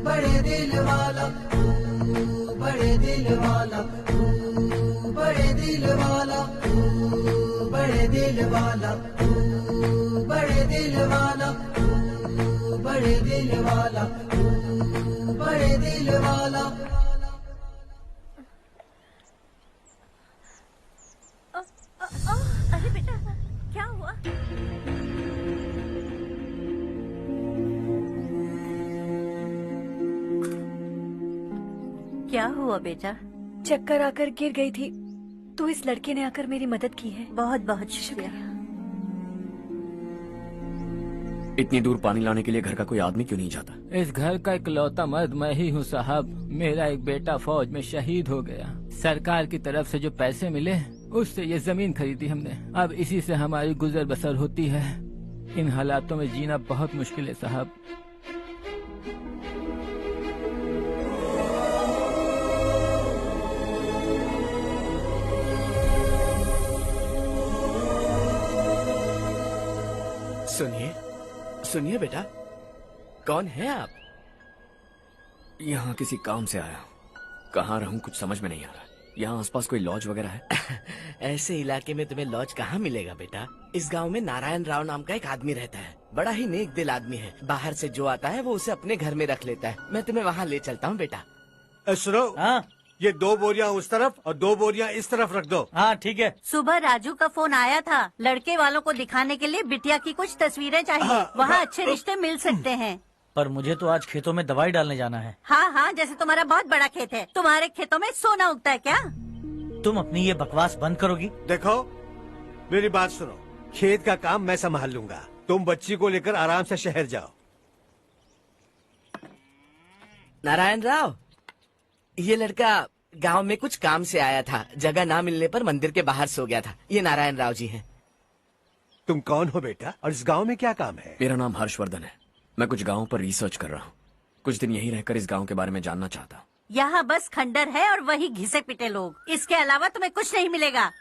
बड़े दिल वाला, तू बड़े दिल वाला, तू बड़े दिल वाला, तू बड़े दिल वाला, तू बड़े दिल वाला, तू बड़े दिल वाला, तू बड़े दिल वाला। अरे बेटा क्या हुआ? क्या हुआ बेटा? चक्कर आकर गिर गई थी तो इस लड़के ने आकर मेरी मदद की है। बहुत बहुत शुक्रिया। इतनी दूर पानी लाने के लिए घर का कोई आदमी क्यों नहीं जाता? इस घर का इकलौता मर्द मैं ही हूँ साहब। मेरा एक बेटा फौज में शहीद हो गया। सरकार की तरफ से जो पैसे मिले उससे ये जमीन खरीदी हमने। अब इसी से हमारी गुजर बसर होती है। इन हालातों में जीना बहुत मुश्किल है साहब। सुनिए सुनिए बेटा, कौन है आप? यहाँ किसी काम से आया हूँ। कहाँ रहूँ कुछ समझ में नहीं आ रहा। यहाँ आसपास कोई लॉज वगैरह है? ऐसे इलाके में तुम्हें लॉज कहाँ मिलेगा बेटा। इस गांव में नारायण राव नाम का एक आदमी रहता है। बड़ा ही नेक दिल आदमी है। बाहर से जो आता है वो उसे अपने घर में रख लेता है। मैं तुम्हें वहाँ ले चलता हूँ बेटा। सुनो, ये 2 बोरियां उस तरफ और 2 बोरियां इस तरफ रख दो। हाँ ठीक है। सुबह राजू का फोन आया था, लड़के वालों को दिखाने के लिए बिटिया की कुछ तस्वीरें चाहिए। वहाँ अच्छे रिश्ते मिल सकते हैं। पर मुझे तो आज खेतों में दवाई डालने जाना है। हाँ हाँ, जैसे तुम्हारा बहुत बड़ा खेत है। तुम्हारे खेतों में सोना उगता है क्या? तुम अपनी ये बकवास बंद करोगी? देखो मेरी बात सुनो, खेत का काम मैं संभाल लूंगा। तुम बच्ची को लेकर आराम से शहर जाओ। नारायण राव, ये लड़का गांव में कुछ काम से आया था। जगह ना मिलने पर मंदिर के बाहर सो गया था। ये नारायण राव जी हैं। तुम कौन हो बेटा और इस गांव में क्या काम है? मेरा नाम हर्षवर्धन है। मैं कुछ गाँव पर रिसर्च कर रहा हूँ। कुछ दिन यहीं रहकर इस गाँव के बारे में जानना चाहता हूँ। यहाँ बस खंडर है और वही घिसे पिटे लोग। इसके अलावा तुम्हें कुछ नहीं मिलेगा।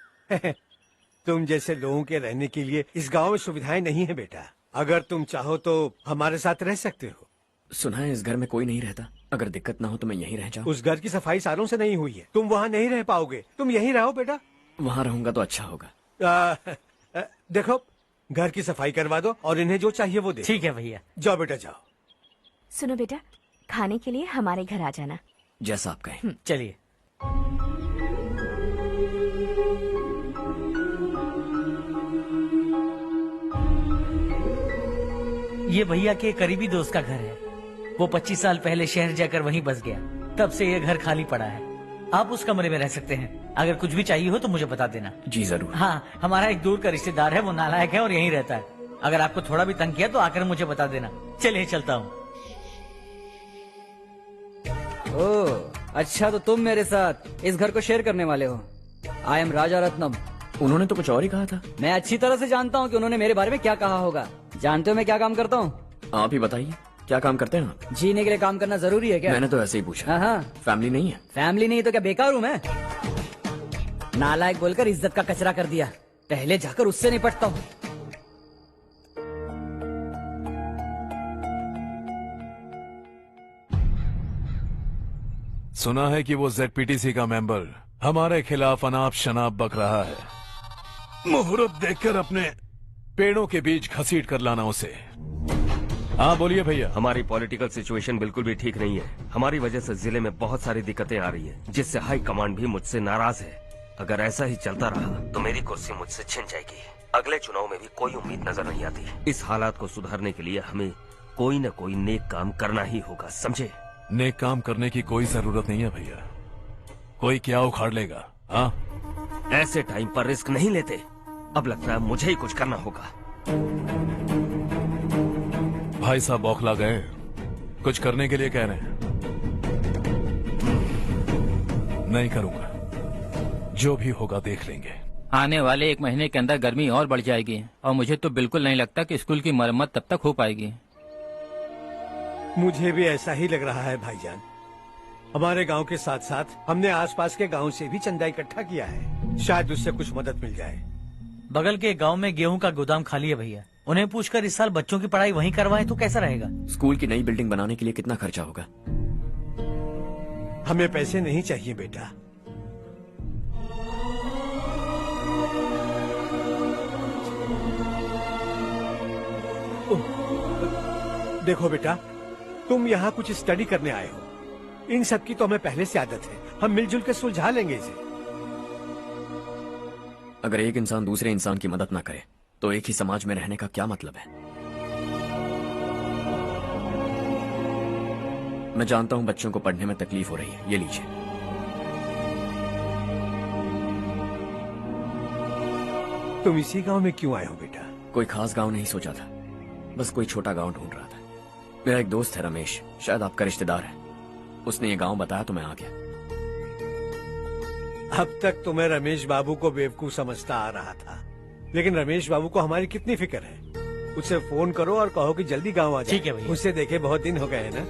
तुम जैसे लोगों के रहने के लिए इस गांव में सुविधाएं नहीं है बेटा। अगर तुम चाहो तो हमारे साथ रह सकते हो। सुना है इस घर में कोई नहीं रहता। अगर दिक्कत ना हो तो मैं यहीं रह जाऊँ। उस घर की सफाई सालों से नहीं हुई है। तुम वहाँ नहीं रह पाओगे। तुम यहीं रहो बेटा। वहाँ रहूंगा तो अच्छा होगा। देखो, घर की सफाई करवा दो और इन्हें जो चाहिए वो दे। ठीक है भैया। जाओ बेटा जाओ। सुनो बेटा, खाने के लिए हमारे घर आ जाना। जैसा आप कहें। चलिए। ये भैया के करीबी दोस्त का घर है। वो 25 साल पहले शहर जाकर वहीं बस गया। तब से ये घर खाली पड़ा है। आप उस कमरे में रह सकते हैं। अगर कुछ भी चाहिए हो तो मुझे बता देना। जी जरूर। हाँ, हमारा एक दूर का रिश्तेदार है। वो नालायक है और यहीं रहता है। अगर आपको थोड़ा भी तंग किया तो आकर मुझे बता देना। चलिए चलता हूँ। ओह, अच्छा तो तुम मेरे साथ इस घर को शेयर करने वाले हो। आई एम राजा रत्नम। उन्होंने तो कुछ और ही कहा था। मैं अच्छी तरह से जानता हूँ कि उन्होंने मेरे बारे में क्या कहा होगा। जानते हो मैं क्या काम करता हूँ? आप ही बताइए, क्या काम करते हैं आप? जीने के लिए काम करना जरूरी है क्या? मैंने तो ऐसे ही पूछा। हाँ। फैमिली नहीं है? फैमिली नहीं तो क्या बेकार हूँ मैं? नालायक बोलकर इज्जत का कचरा कर दिया। पहले जाकर उससे निपटता हूँ। सुना है कि वो ZPTC का मेंबर हमारे खिलाफ अनाप शनाप बक रहा है। मुहूर्त देखकर अपने पेड़ों के बीच घसीट कर लाना उसे। हाँ बोलिए भैया। हमारी पॉलिटिकल सिचुएशन बिल्कुल भी ठीक नहीं है। हमारी वजह से जिले में बहुत सारी दिक्कतें आ रही है, जिससे हाई कमांड भी मुझसे नाराज है। अगर ऐसा ही चलता रहा तो मेरी कुर्सी मुझसे छिन जाएगी। अगले चुनाव में भी कोई उम्मीद नजर नहीं आती। इस हालात को सुधारने के लिए हमें कोई न कोई नेक काम करना ही होगा, समझे? नेक काम करने की कोई जरूरत नहीं है भैया, कोई क्या उखाड़ लेगा। हाँ, ऐसे टाइम पर रिस्क नहीं लेते। अब लगता है मुझे ही कुछ करना होगा। भाई साहब बौखला गए, कुछ करने के लिए कह रहे हैं। नहीं करूंगा, जो भी होगा देख लेंगे। आने वाले 1 महीने के अंदर गर्मी और बढ़ जाएगी और मुझे तो बिल्कुल नहीं लगता कि स्कूल की मरम्मत तब तक हो पाएगी। मुझे भी ऐसा ही लग रहा है भाईजान। हमारे गांव के साथ साथ हमने आसपास के गांव से भी चंदा इकट्ठा किया है, शायद उससे कुछ मदद मिल जाए। बगल के गांव में गेहूं का गोदाम खाली है भैया, उन्हें पूछकर इस साल बच्चों की पढ़ाई वहीं करवाएं तो कैसा रहेगा? स्कूल की नई बिल्डिंग बनाने के लिए कितना खर्चा होगा? हमें पैसे नहीं चाहिए बेटा। देखो बेटा, तुम यहाँ कुछ स्टडी करने आए हो, इन सब की तो हमें पहले से आदत है। हम मिलजुल के सुलझा लेंगे इसे। अगर एक इंसान दूसरे इंसान की मदद ना करे तो एक ही समाज में रहने का क्या मतलब है? मैं जानता हूं बच्चों को पढ़ने में तकलीफ हो रही है, ये लीजिए। तुम इसी गांव में क्यों आए हो बेटा? कोई खास गांव नहीं सोचा था, बस कोई छोटा गांव ढूंढ रहा था। मेरा एक दोस्त है रमेश, शायद आपका रिश्तेदार है, उसने ये गांव बताया तो मैं आ गया। अब तक तो मैं रमेश बाबू को बेवकूफ समझता आ रहा था, लेकिन रमेश बाबू को हमारी कितनी फिक्र है। उसे फोन करो और कहो कि जल्दी गांव आ जाए। ठीक है भैया। उससे देखे बहुत दिन हो गए हैं ना।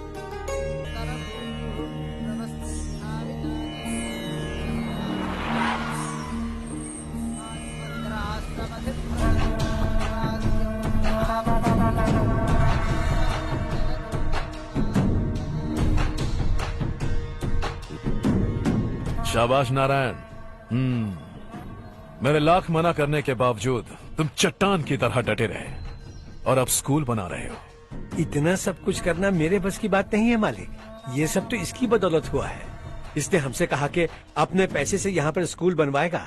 शाबाश नारायण। मेरे लाख मना करने के बावजूद तुम चट्टान की तरह डटे रहे और अब स्कूल बना रहे हो। इतना सब कुछ करना मेरे बस की बात नहीं है मालिक, ये सब तो इसकी बदौलत हुआ है। इसने हमसे कहा कि अपने पैसे से यहाँ पर स्कूल बनवाएगा।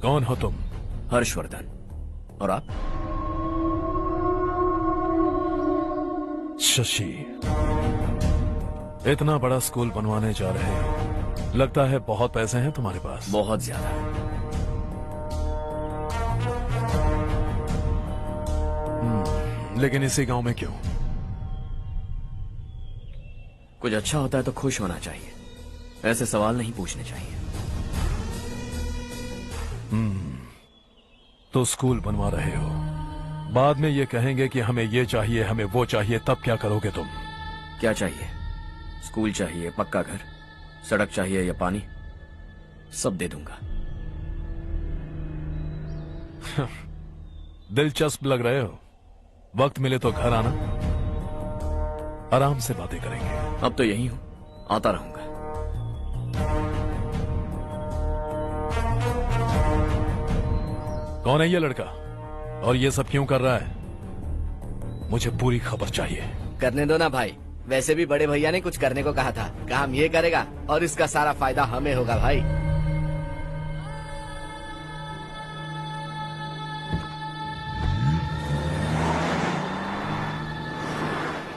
कौन हो तुम? हर्षवर्धन। और आप? शशि। इतना बड़ा स्कूल बनवाने जा रहे हो, लगता है बहुत पैसे हैं तुम्हारे पास। बहुत ज्यादा। लेकिन इसी गांव में क्यों? कुछ अच्छा होता है तो खुश होना चाहिए, ऐसे सवाल नहीं पूछने चाहिए। तो स्कूल बनवा रहे हो, बाद में ये कहेंगे कि हमें ये चाहिए, हमें वो चाहिए, तब क्या करोगे तुम? क्या चाहिए? स्कूल चाहिए, पक्का घर, सड़क चाहिए या पानी, सब दे दूंगा। दिलचस्प लग रहे हो। वक्त मिले तो घर आना, आराम से बातें करेंगे। अब तो यही हूं, आता रहूंगा। कौन है ये लड़का और ये सब क्यों कर रहा है? मुझे पूरी खबर चाहिए। करने दो ना भाई, वैसे भी बड़े भैया ने कुछ करने को कहा था, काम ये करेगा और इसका सारा फायदा हमें होगा भाई।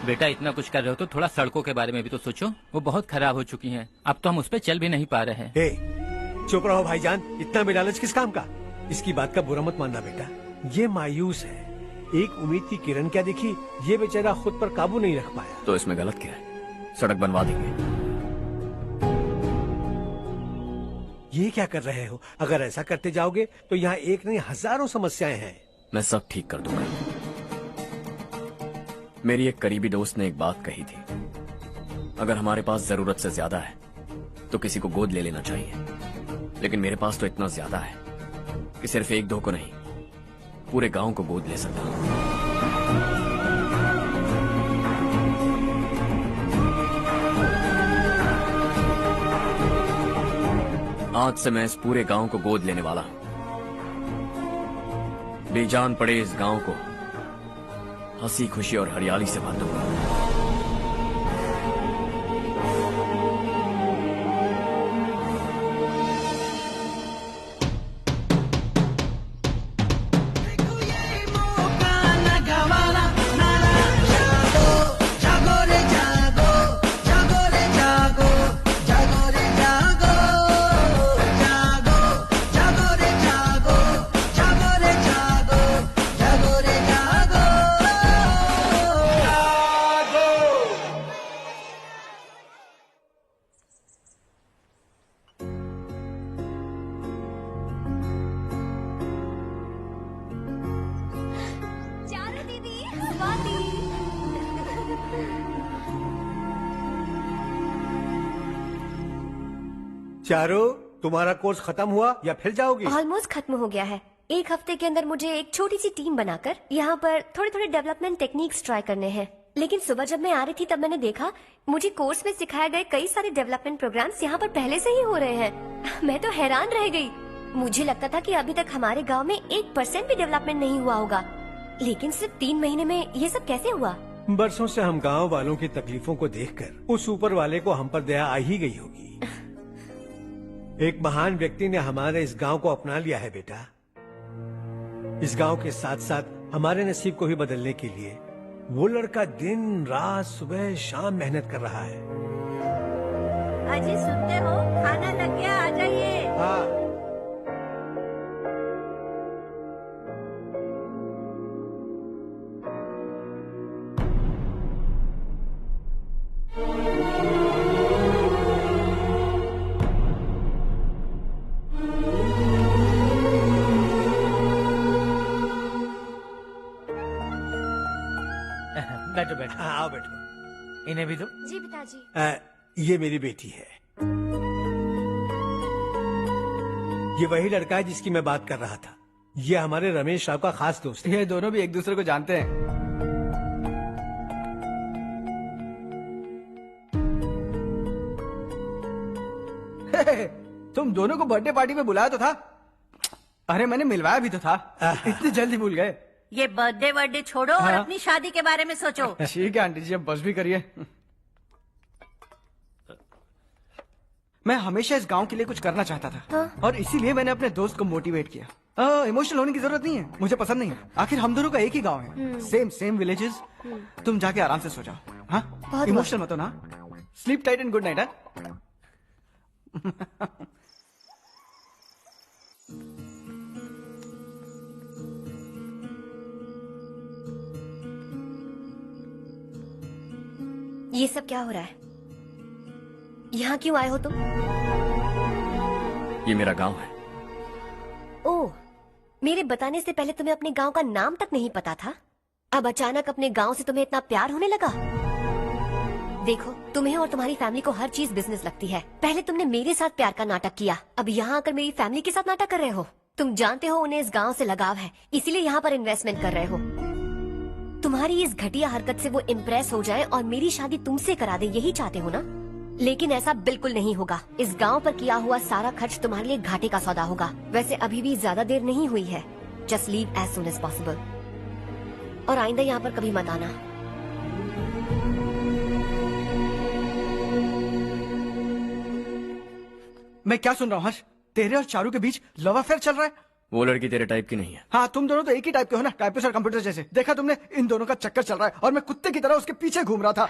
बेटा इतना कुछ कर रहे हो तो थोड़ा सड़कों के बारे में भी तो सोचो, वो बहुत खराब हो चुकी हैं। अब तो हम उस पर चल भी नहीं पा रहे हैं। चुप रहो भाईजान, इतना भी लालच किस काम का? इसकी बात का बुरा मत मानना बेटा, ये मायूस है। एक उम्मीद की किरण क्या दिखी, ये बेचारा खुद पर काबू नहीं रख पाया। तो इसमें गलत क्या है? सड़क बनवा देंगे। ये क्या कर रहे हो? अगर ऐसा करते जाओगे तो यहाँ एक नहीं हजारों समस्याएं हैं। मैं सब ठीक कर दूंगा। मेरी एक करीबी दोस्त ने एक बात कही थी, अगर हमारे पास जरूरत से ज्यादा है तो किसी को गोद ले लेना चाहिए, लेकिन मेरे पास तो इतना ज्यादा है कि सिर्फ 1-2 को नहीं, पूरे गांव को गोद ले सकता हूं। आज से मैं इस पूरे गांव को गोद लेने वाला हूं। बेजान पड़े इस गांव को हंसी खुशी और हरियाली से भर दूंगा। चारू, तुम्हारा कोर्स खत्म हुआ या फिर जाओगी? ऑलमोस्ट खत्म हो गया है। एक हफ्ते के अंदर मुझे एक छोटी सी टीम बनाकर यहाँ पर थोड़े थोड़े डेवलपमेंट टेक्निक्स ट्राई करने हैं। लेकिन सुबह जब मैं आ रही थी तब मैंने देखा मुझे कोर्स में सिखाए गए कई सारे डेवलपमेंट प्रोग्राम्स यहाँ पर पहले से ही हो रहे हैं। मैं तो हैरान रह गई। मुझे लगता था कि अभी तक हमारे गाँव में 1% भी डेवलपमेंट नहीं हुआ होगा, लेकिन सिर्फ 3 महीने में ये सब कैसे हुआ? बरसों से हम गांव वालों की तकलीफों को देखकर उस ऊपर वाले को हम पर दया आ ही गई होगी। एक महान व्यक्ति ने हमारे इस गांव को अपना लिया है बेटा। इस गांव के साथ साथ हमारे नसीब को भी बदलने के लिए वो लड़का दिन रात सुबह शाम मेहनत कर रहा है। अजी सुनते हो, खाना लग गया, आ जाइए। हाँ। बैठो बैठो। आओ बैठो। इन्हें भी दो। जी पिताजी। ये मेरी बेटी है। ये वही लड़का है जिसकी मैं बात कर रहा था। ये हमारे रमेश राव का खास दोस्त है। ये दोनों भी एक दूसरे को जानते हैं। तुम दोनों को बर्थडे पार्टी में बुलाया तो था। अरे मैंने मिलवाया भी तो था। इतनी जल्दी भूल गए। ये बर्थडे छोड़ो और हाँ? अपनी शादी के बारे में सोचो। ठीक है आंटी जी, अब बस भी करिए। मैं हमेशा इस गांव के लिए कुछ करना चाहता था। हाँ? और इसीलिए मैंने अपने दोस्त को मोटिवेट किया। इमोशनल होने की जरूरत नहीं है, मुझे पसंद नहीं है। आखिर हम दोनों का एक ही गांव है, सेम विलेजेस। तुम जाके आराम से सो जाओ। हाँ, इमोशनल मत हो ना। Sleep tight and good night. ये सब क्या हो रहा है? यहाँ क्यों आए हो तुम? ये मेरा गांव है। ओह, मेरे बताने से पहले तुम्हें अपने गांव का नाम तक नहीं पता था? अब अचानक अपने गांव से तुम्हें इतना प्यार होने लगा? देखो, तुम्हें और तुम्हारी फैमिली को हर चीज बिजनेस लगती है। पहले तुमने मेरे साथ प्यार का नाटक किया, अब यहाँ आकर मेरी फैमिली के साथ नाटक कर रहे हो। तुम जानते हो उन्हें इस गांव से लगाव है, इसीलिए यहाँ पर इन्वेस्टमेंट कर रहे हो। तुम्हारी इस घटिया हरकत से वो इम्प्रेस हो जाए और मेरी शादी तुमसे करा दे, यही चाहते हो ना? लेकिन ऐसा बिल्कुल नहीं होगा। इस गांव पर किया हुआ सारा खर्च तुम्हारे लिए घाटे का सौदा होगा। वैसे अभी भी ज्यादा देर नहीं हुई है। Just leave as soon as possible. और आइंदा यहाँ पर कभी मत आना। मैं क्या सुन रहा हूँ हर्ष? तेरे और चारू के बीच लव अफेयर चल रहा है? वो लड़की तेरे टाइप की नहीं है। हाँ, तुम दोनों तो एक ही टाइप के हो ना, टाइपिस्ट और कंप्यूटर जैसे। देखा तुमने, इन दोनों का चक्कर चल रहा है और मैं कुत्ते की तरह उसके पीछे घूम रहा था।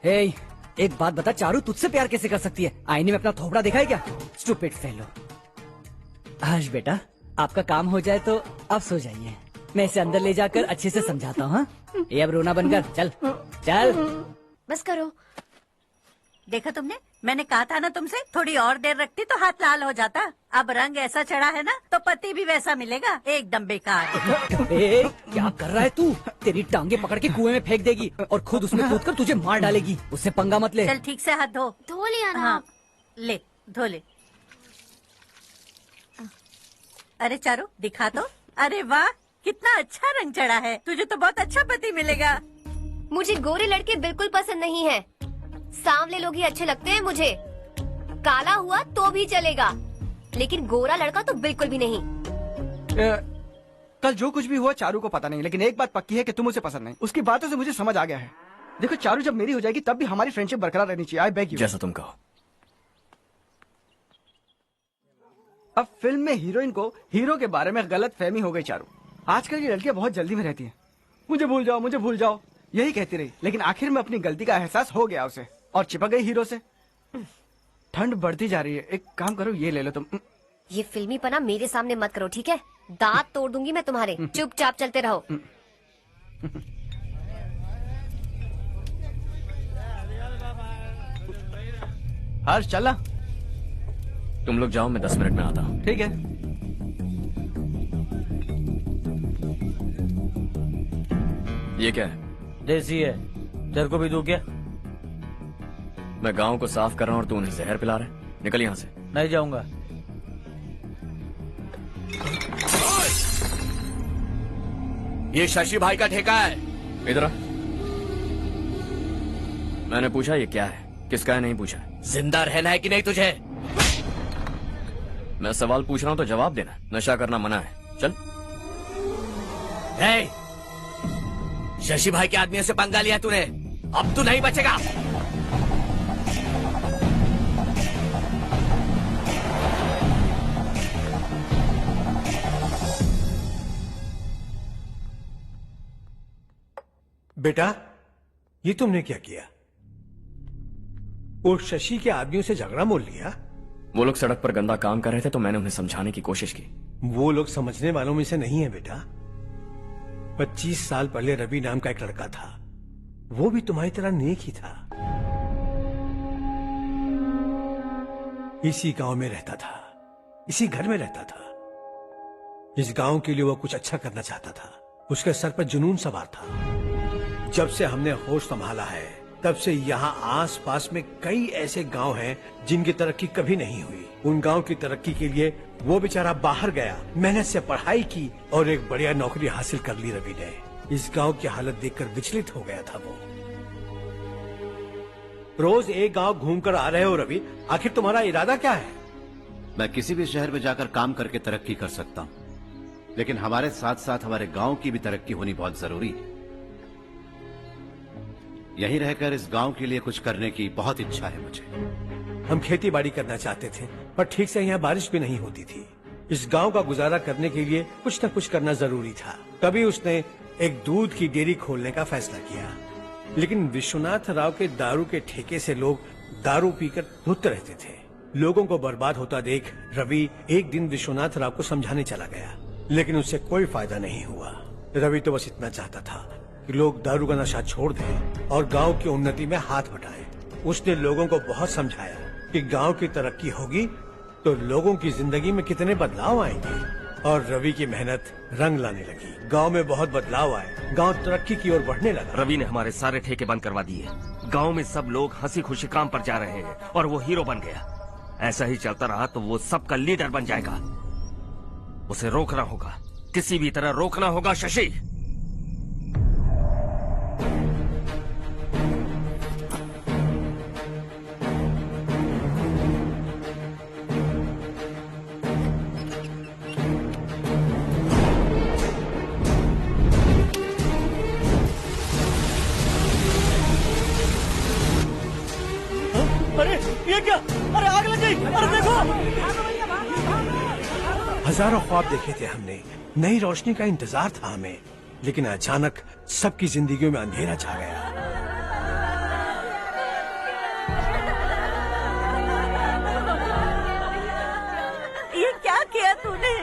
हे, एक बात बता, चारू तुझसे प्यार कैसे कर सकती है? आईने में अपना थोपड़ा देखा है क्या? Stupid fellow. हर्ष बेटा, आपका काम हो जाए तो आप सो जाइए। मैं इसे अंदर ले जाकर अच्छे से समझाता हूँ। ये अब रोना बंद कर। चल चल बस करो। देखा तुमने, मैंने कहा था ना तुमसे, थोड़ी और देर रखती तो हाथ लाल हो जाता। अब रंग ऐसा चढ़ा है ना तो पति भी वैसा मिलेगा। एकदम बेकार। ए, क्या कर रहा है तू? तेरी टांगे पकड़ के कुएं में फेंक देगी और खुद उसमें कूदकर तुझे मार डालेगी। उससे पंगा मत ले। चल ठीक से हाथ धो। धो लिया ना। हाँ, ले धो ले। अरे चारू दिखा तो। अरे वाह, कितना अच्छा रंग चढ़ा है। तुझे तो बहुत अच्छा पति मिलेगा। मुझे गोरे लड़के बिल्कुल पसंद नहीं है। सांवले लोग ही अच्छे लगते हैं मुझे। काला हुआ तो भी चलेगा, लेकिन गोरा लड़का तो बिल्कुल भी नहीं। कल जो कुछ भी हुआ चारू को पता नहीं, लेकिन एक बात पक्की है कि तुम उसे पसंद नहीं। उसकी बातों से मुझे समझ आ गया है। देखो चारू जब मेरी हो जाएगी तब भी हमारी फ्रेंडशिप बरकरार रहनी चाहिए। I beg you. जैसा तुम कहो। अब फिल्म में हीरोइन को हीरो के बारे में गलत फहमी हो गई चारू। आजकल की लड़कियां बहुत जल्दी में रहती हैं। मुझे भूल जाओ, मुझे भूल जाओ, यही कहती रही, लेकिन आखिर में अपनी गलती का एहसास हो गया उसे और चिपक गई हीरो से। ठंड बढ़ती जा रही है, एक काम करो ये ले लो तुम। ये फिल्मी पना मेरे सामने मत करो, ठीक है? दांत तोड़ दूंगी मैं तुम्हारे। चुपचाप चलते रहो। हर्ष चला। तुम लोग जाओ, मैं 10 मिनट में आता हूँ। ठीक है। ये क्या है? देसी है, तेरे को भी दूं क्या? मैं गांव को साफ कर रहा हूँ और तू उन्हें जहर पिला रहा है। निकल यहाँ से। नहीं जाऊंगा। ये शशि भाई का ठेका है। इधर आ। मैंने पूछा ये क्या है, किसका है नहीं पूछा। जिंदा रहना है कि नहीं तुझे? मैं सवाल पूछ रहा हूँ तो जवाब देना। नशा करना मना है। चल। हे, शशि भाई के आदमियों से पंगा लिया तूने, अब तू नहीं बचेगा। बेटा, ये तुमने क्या किया? वो शशि के आदमियों से झगड़ा मोल लिया? वो लोग सड़क पर गंदा काम कर रहे थे तो मैंने उन्हें समझाने की कोशिश की। वो लोग समझने वालों में से नहीं है बेटा। 25 साल पहले रवि नाम का एक लड़का था, वो भी तुम्हारी तरह नेक ही था। इसी गांव में रहता था, इसी घर में रहता था। इस गांव के लिए वो कुछ अच्छा करना चाहता था। उसके सर पर जुनून सवार था। जब से हमने होश संभाला है तब से यहाँ आस पास में कई ऐसे गांव हैं जिनकी तरक्की कभी नहीं हुई। उन गांव की तरक्की के लिए वो बेचारा बाहर गया, मेहनत से पढ़ाई की और एक बढ़िया नौकरी हासिल कर ली रवि ने। इस गांव की हालत देखकर विचलित हो गया था वो। रोज एक गांव घूमकर आ रहे हो रवि, आखिर तुम्हारा इरादा क्या है? मैं किसी भी शहर में जाकर काम करके तरक्की कर सकता हूँ, लेकिन हमारे साथ साथ हमारे गांव की भी तरक्की होनी बहुत जरूरी है। यहीं रहकर इस गांव के लिए कुछ करने की बहुत इच्छा है मुझे। हम खेती बाड़ी करना चाहते थे, पर ठीक से यहाँ बारिश भी नहीं होती थी। इस गांव का गुजारा करने के लिए कुछ न कुछ करना जरूरी था। तभी उसने एक दूध की डेयरी खोलने का फैसला किया। लेकिन विश्वनाथ राव के दारू के ठेके से लोग दारू पीकर धुत रहते थे। लोगों को बर्बाद होता देख रवि एक दिन विश्वनाथ राव को समझाने चला गया, लेकिन उससे कोई फायदा नहीं हुआ। रवि तो बस इतना चाहता था कि लोग दारू का नशा छोड़ दें और गांव की उन्नति में हाथ बटाएं। उसने लोगों को बहुत समझाया कि गांव की तरक्की होगी तो लोगों की जिंदगी में कितने बदलाव आएंगे, और रवि की मेहनत रंग लाने लगी। गांव में बहुत बदलाव आए, गांव तरक्की की ओर बढ़ने लगा। रवि ने हमारे सारे ठेके बंद करवा दिए। गांव में सब लोग हंसी खुशी काम पर जा रहे हैं और वो हीरो बन गया। ऐसा ही चलता रहा तो वो सबका लीडर बन जाएगा। उसे रोकना होगा, किसी भी तरह रोकना होगा शशि। अरे ये क्या? अरे आग लग गई! अरे देखो! हजारों ख्वाब देखे थे हमने, नई रोशनी का इंतजार था हमें, लेकिन अचानक सबकी जिंदगियों में अंधेरा छा गया। ये क्या किया तूने?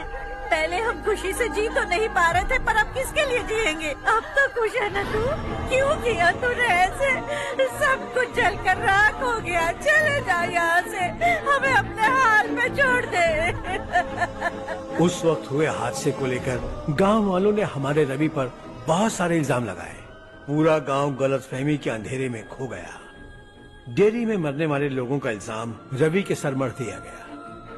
पहले हम खुशी से जी तो नहीं पा रहे थे, पर अब किसके लिए जिएंगे? अब तो खुश है ना तू? क्यों किया तूने ऐसे? सब कुछ जलकर राख हो गया। चले जा यहाँ से, हमें अपने हाल में छोड़ दे। उस वक्त हुए हादसे को लेकर गांव वालों ने हमारे रवि पर बहुत सारे इल्जाम लगाए। पूरा गांव गलतफहमी के अंधेरे में खो गया। डेयरी में मरने वाले लोगों का इल्जाम रवि के सर मढ़ दिया गया।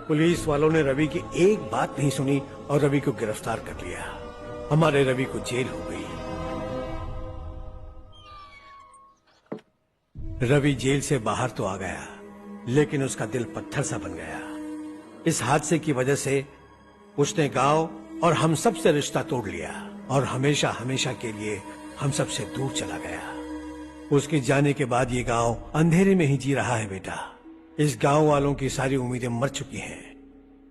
पुलिस वालों ने रवि की एक बात नहीं सुनी और रवि को गिरफ्तार कर लिया। हमारे रवि को जेल हो गई। रवि जेल से बाहर तो आ गया, लेकिन उसका दिल पत्थर सा बन गया। इस हादसे की वजह से उसने गांव और हम सब से रिश्ता तोड़ लिया और हमेशा हमेशा के लिए हम सब से दूर चला गया। उसके जाने के बाद ये गांव अंधेरे में ही जी रहा है बेटा। इस गांव वालों की सारी उम्मीदें मर चुकी हैं,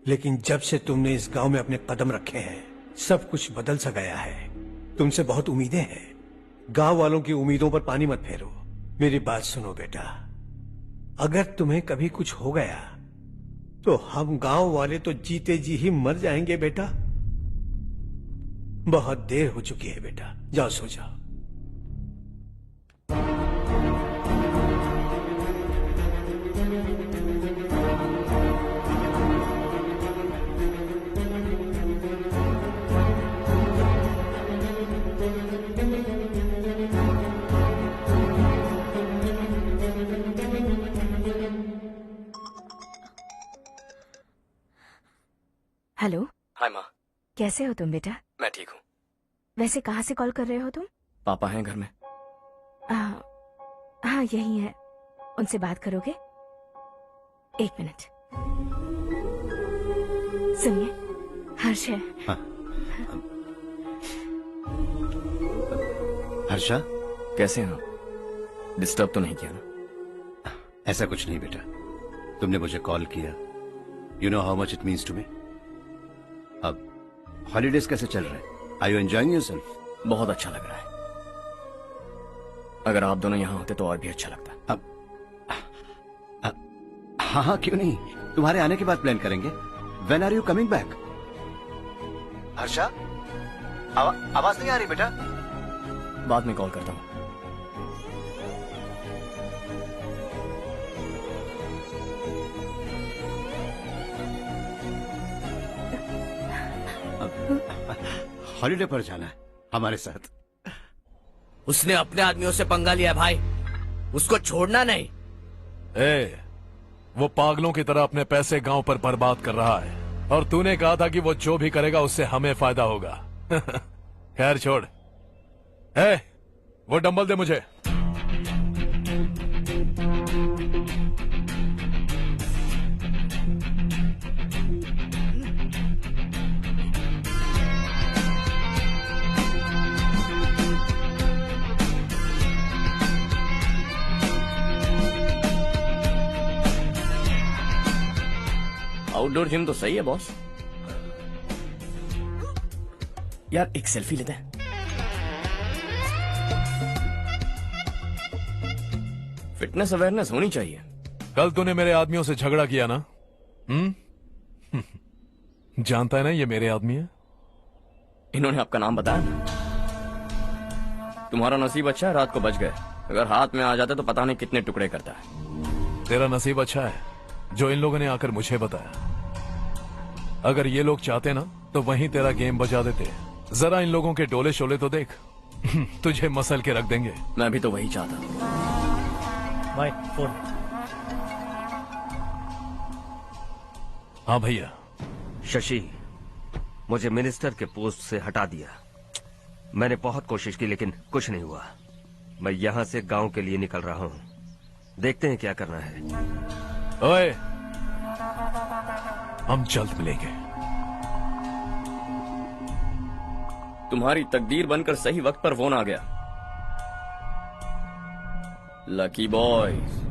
लेकिन जब से तुमने इस गांव में अपने कदम रखे हैं सब कुछ बदल सा गया है। तुमसे बहुत उम्मीदें हैं। गांव वालों की उम्मीदों पर पानी मत फेरो। मेरी बात सुनो बेटा, अगर तुम्हें कभी कुछ हो गया तो हम गांव वाले तो जीते जी ही मर जाएंगे बेटा। बहुत देर हो चुकी है बेटा, जाओ सो जाओ। हेलो। हाय माँ। कैसे हो तुम बेटा? मैं ठीक हूँ। वैसे कहाँ से कॉल कर रहे हो तुम? पापा हैं घर में। हाँ यही है। उनसे बात करोगे? एक मिनट। सुनिए, हर्ष है। हर्षा, कैसे हैं आप? डिस्टर्ब तो नहीं किया ना? ऐसा कुछ नहीं बेटा, तुमने मुझे कॉल किया। You know how much it means to me. अब हॉलीडेज कैसे चल रहे हैं? Are you enjoying yourself? बहुत अच्छा लग रहा है। अगर आप दोनों यहाँ होते तो और भी अच्छा लगता। हाँ हाँ, क्यों नहीं, तुम्हारे आने के बाद प्लान करेंगे। When are you coming back? Harsha, आवाज नहीं आ रही बेटा। बाद में कॉल करता हूँ। हॉलीडे पर जाना है हमारे साथ। उसने अपने आदमियों से पंगा लिया भाई, उसको छोड़ना नहीं। वो पागलों की तरह अपने पैसे गांव पर बर्बाद कर रहा है और तूने कहा था कि वो जो भी करेगा उससे हमें फायदा होगा। खैर छोड़। वो डंबल दे मुझे। आउटडोर जिम तो सही है बॉस। यार एक सेल्फी लेते हैं। फिटनेस अवेयरनेस होनी चाहिए। कल तूने मेरे आदमियों से झगड़ा किया ना? जानता है ना ये मेरे आदमी है। इन्होंने आपका नाम बताया? तुम्हारा नसीब अच्छा है, रात को बच गए। अगर हाथ में आ जाते तो पता नहीं कितने टुकड़े करता है। तेरा नसीब अच्छा है जो इन लोगों ने आकर मुझे बताया। अगर ये लोग चाहते ना तो वहीं तेरा गेम बजा देते। जरा इन लोगों के डोले शोले तो देख। तुझे मसल के रख देंगे। मैं भी तो वही चाहता। भाई फोन। हाँ भैया। शशि, मुझे मिनिस्टर के पोस्ट से हटा दिया। मैंने बहुत कोशिश की लेकिन कुछ नहीं हुआ। मैं यहाँ से गांव के लिए निकल रहा हूँ। देखते हैं क्या करना है। ओए, हम जल्द मिलेंगे। तुम्हारी तकदीर बनकर सही वक्त पर फोन आ गया। Lucky boys.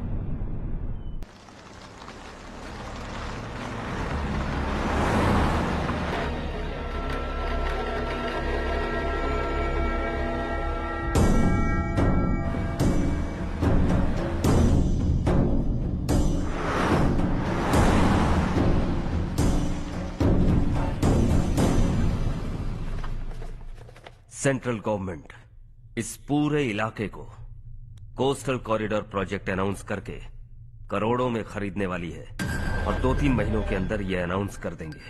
सेंट्रल गवर्नमेंट इस पूरे इलाके को कोस्टल कॉरिडोर प्रोजेक्ट अनाउंस करके करोड़ों में खरीदने वाली है और 2-3 महीनों के अंदर ये अनाउंस कर देंगे।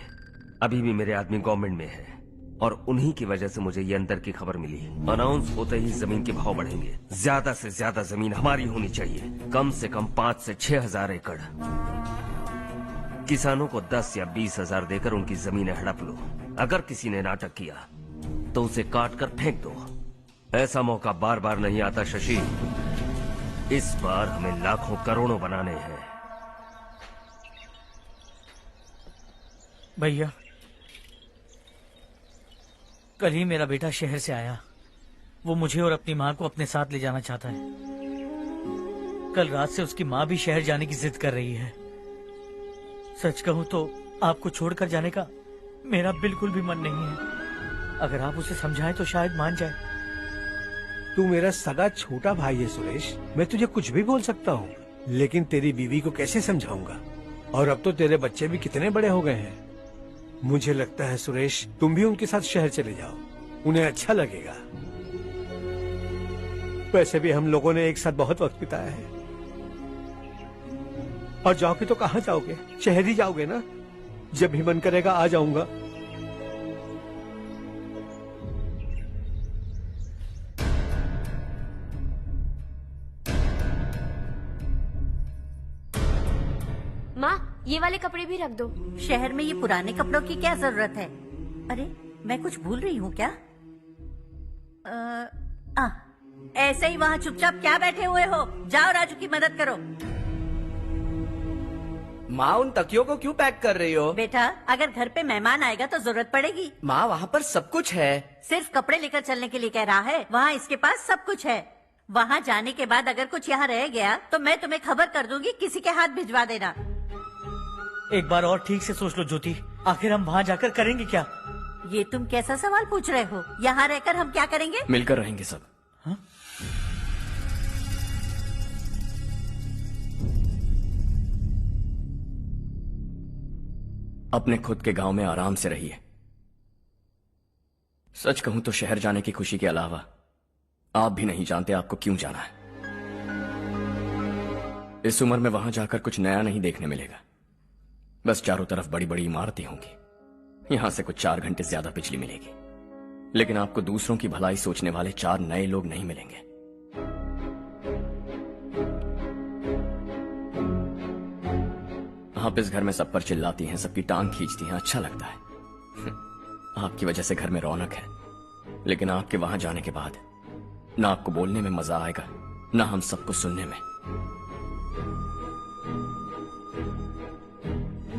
अभी भी मेरे आदमी गवर्नमेंट में है और उन्हीं की वजह से मुझे ये अंदर की खबर मिली। अनाउंस होते ही जमीन के भाव बढ़ेंगे। ज्यादा से ज्यादा जमीन हमारी होनी चाहिए, कम से कम 5 से 6 हजार एकड़। किसानों को 10 या 20 हजार देकर उनकी जमीनें हड़प लो। अगर किसी ने नाटक किया तो उसे काट कर फेंक दो। ऐसा मौका बार बार नहीं आता शशि। इस बार हमें लाखों करोड़ों बनाने हैं। भैया, कल ही मेरा बेटा शहर से आया। वो मुझे और अपनी माँ को अपने साथ ले जाना चाहता है। कल रात से उसकी माँ भी शहर जाने की जिद कर रही है। सच कहूँ तो आपको छोड़कर जाने का मेरा बिल्कुल भी मन नहीं है। अगर आप उसे समझाएं तो शायद मान जाए। तू मेरा सगा छोटा भाई है सुरेश, मैं तुझे कुछ भी बोल सकता हूँ, लेकिन तेरी बीवी को कैसे समझाऊंगा? और अब तो तेरे बच्चे भी कितने बड़े हो गए हैं। मुझे लगता है सुरेश, तुम भी उनके साथ शहर चले जाओ, उन्हें अच्छा लगेगा। वैसे भी हम लोगों ने एक साथ बहुत वक्त बिताया है। और जाओगे तो कहाँ जाओगे? शहर ही जाओगे ना? जब भी मन करेगा आ जाऊंगा। माँ, ये वाले कपड़े भी रख दो। शहर में ये पुराने कपड़ों की क्या जरूरत है? अरे, मैं कुछ भूल रही हूँ क्या? ऐसे ही वहाँ चुपचाप क्या बैठे हुए हो? जाओ राजू की मदद करो। माँ, उन तकियों को क्यों पैक कर रही हो? बेटा, अगर घर पे मेहमान आएगा तो जरूरत पड़ेगी। माँ, वहाँ पर सब कुछ है। सिर्फ कपड़े लेकर चलने के लिए कह रहा है? वहाँ इसके पास सब कुछ है। वहाँ जाने के बाद अगर कुछ यहाँ रह गया तो मैं तुम्हें खबर कर दूंगी, किसी के हाथ भिजवा देना। एक बार और ठीक से सोच लो ज्योति, आखिर हम वहाँ जाकर करेंगे क्या? ये तुम कैसा सवाल पूछ रहे हो? यहाँ रहकर हम क्या करेंगे? मिलकर रहेंगे सब। हाँ? अपने खुद के गांव में आराम से रहिए। सच कहूं तो शहर जाने की खुशी के अलावा आप भी नहीं जानते आपको क्यों जाना है। इस उम्र में वहां जाकर कुछ नया नहीं देखने मिलेगा। बस चारों तरफ बड़ी बड़ी इमारतें होंगी। यहां से कुछ 4 घंटे ज्यादा बिजली मिलेगी, लेकिन आपको दूसरों की भलाई सोचने वाले 4 नए लोग नहीं मिलेंगे। आप इस घर में सब पर चिल्लाती हैं, सबकी टांग खींचती हैं, अच्छा लगता है। आपकी वजह से घर में रौनक है, लेकिन आपके वहां जाने के बाद ना आपको बोलने में मजा आएगा, ना हम सबको सुनने में।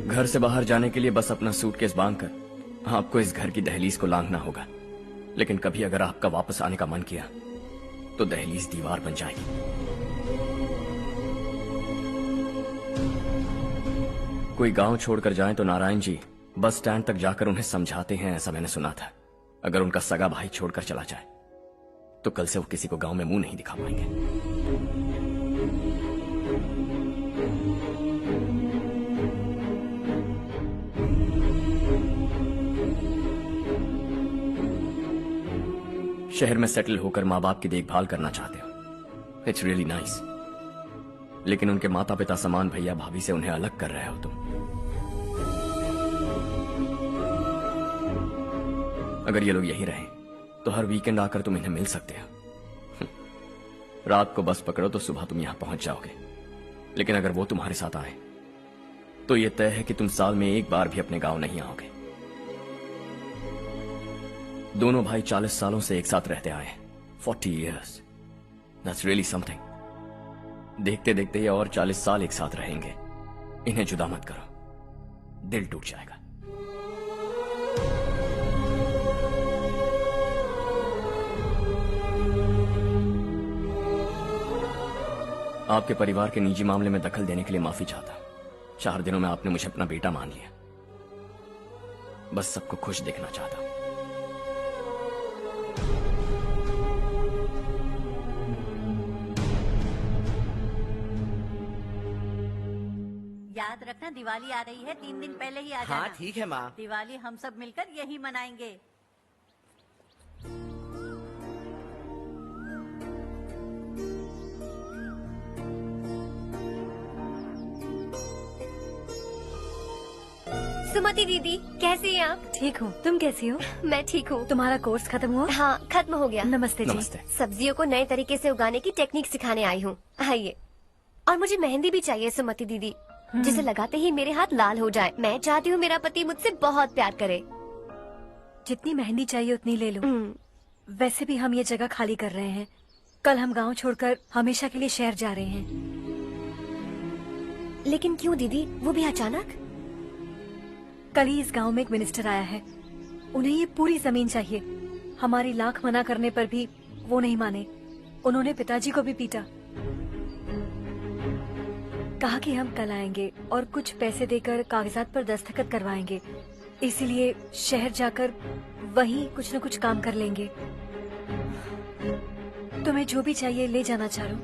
घर से बाहर जाने के लिए बस अपना सूटकेस बांधकर आपको इस घर की दहलीज को लांघना होगा, लेकिन कभी अगर आपका वापस आने का मन किया तो दहलीज दीवार बन जाएगी। कोई गांव छोड़कर जाए तो नारायण जी बस स्टैंड तक जाकर उन्हें समझाते हैं, ऐसा मैंने सुना था। अगर उनका सगा भाई छोड़कर चला जाए तो कल से वो किसी को गांव में मुंह नहीं दिखा पाएंगे। शहर में सेटल होकर माँ बाप की देखभाल करना चाहते हो, इट्स रियली नाइस, लेकिन उनके माता पिता समान भैया भाभी से उन्हें अलग कर रहे हो तुम। अगर ये लोग यही रहे तो हर वीकेंड आकर तुम इन्हें मिल सकते हो। रात को बस पकड़ो तो सुबह तुम यहां पहुंच जाओगे, लेकिन अगर वो तुम्हारे साथ आए तो ये तय है कि तुम साल में एक बार भी अपने गांव नहीं आओगे। दोनों भाई 40 सालों से एक साथ रहते आए, 40 years, that's really something। देखते देखते ये और 40 साल एक साथ रहेंगे। इन्हें जुदा मत करो, दिल टूट जाएगा। आपके परिवार के निजी मामले में दखल देने के लिए माफी चाहता। 4 दिनों में आपने मुझे अपना बेटा मान लिया। बस सबको खुश देखना चाहता। याद रखना, दिवाली आ रही है, 3 दिन पहले ही आ जाना। हाँ ठीक है माँ। दिवाली हम सब मिलकर यही मनाएंगे। सुमति दीदी, कैसी हैं आप? ठीक हूँ, तुम कैसी हो? मैं ठीक हूँ। तुम्हारा कोर्स खत्म हुआ? हाँ, खत्म हो गया। नमस्ते जी। नमस्ते। सब्जियों को नए तरीके से उगाने की टेक्निक सिखाने आई हूँ। आइए। और मुझे मेहंदी भी चाहिए सुमति दीदी, जिसे लगाते ही मेरे हाथ लाल हो जाए। मैं चाहती हूँ मेरा पति मुझसे बहुत प्यार करे। जितनी मेहंदी चाहिए उतनी ले लो। वैसे भी हम ये जगह खाली कर रहे हैं। कल हम गांव छोड़कर हमेशा के लिए शहर जा रहे हैं। लेकिन क्यों दीदी, वो भी अचानक? कल ही इस गांव में एक मिनिस्टर आया है, उन्हें ये पूरी जमीन चाहिए। हमारी लाख मना करने पर भी वो नहीं माने। उन्होंने पिताजी को भी पीटा। कहा कि हम कल आएंगे और कुछ पैसे देकर कागजात पर दस्तखत करवाएंगे। इसीलिए शहर जाकर वहीं कुछ न कुछ काम कर लेंगे। तुम्हें जो भी चाहिए ले जाना चारू।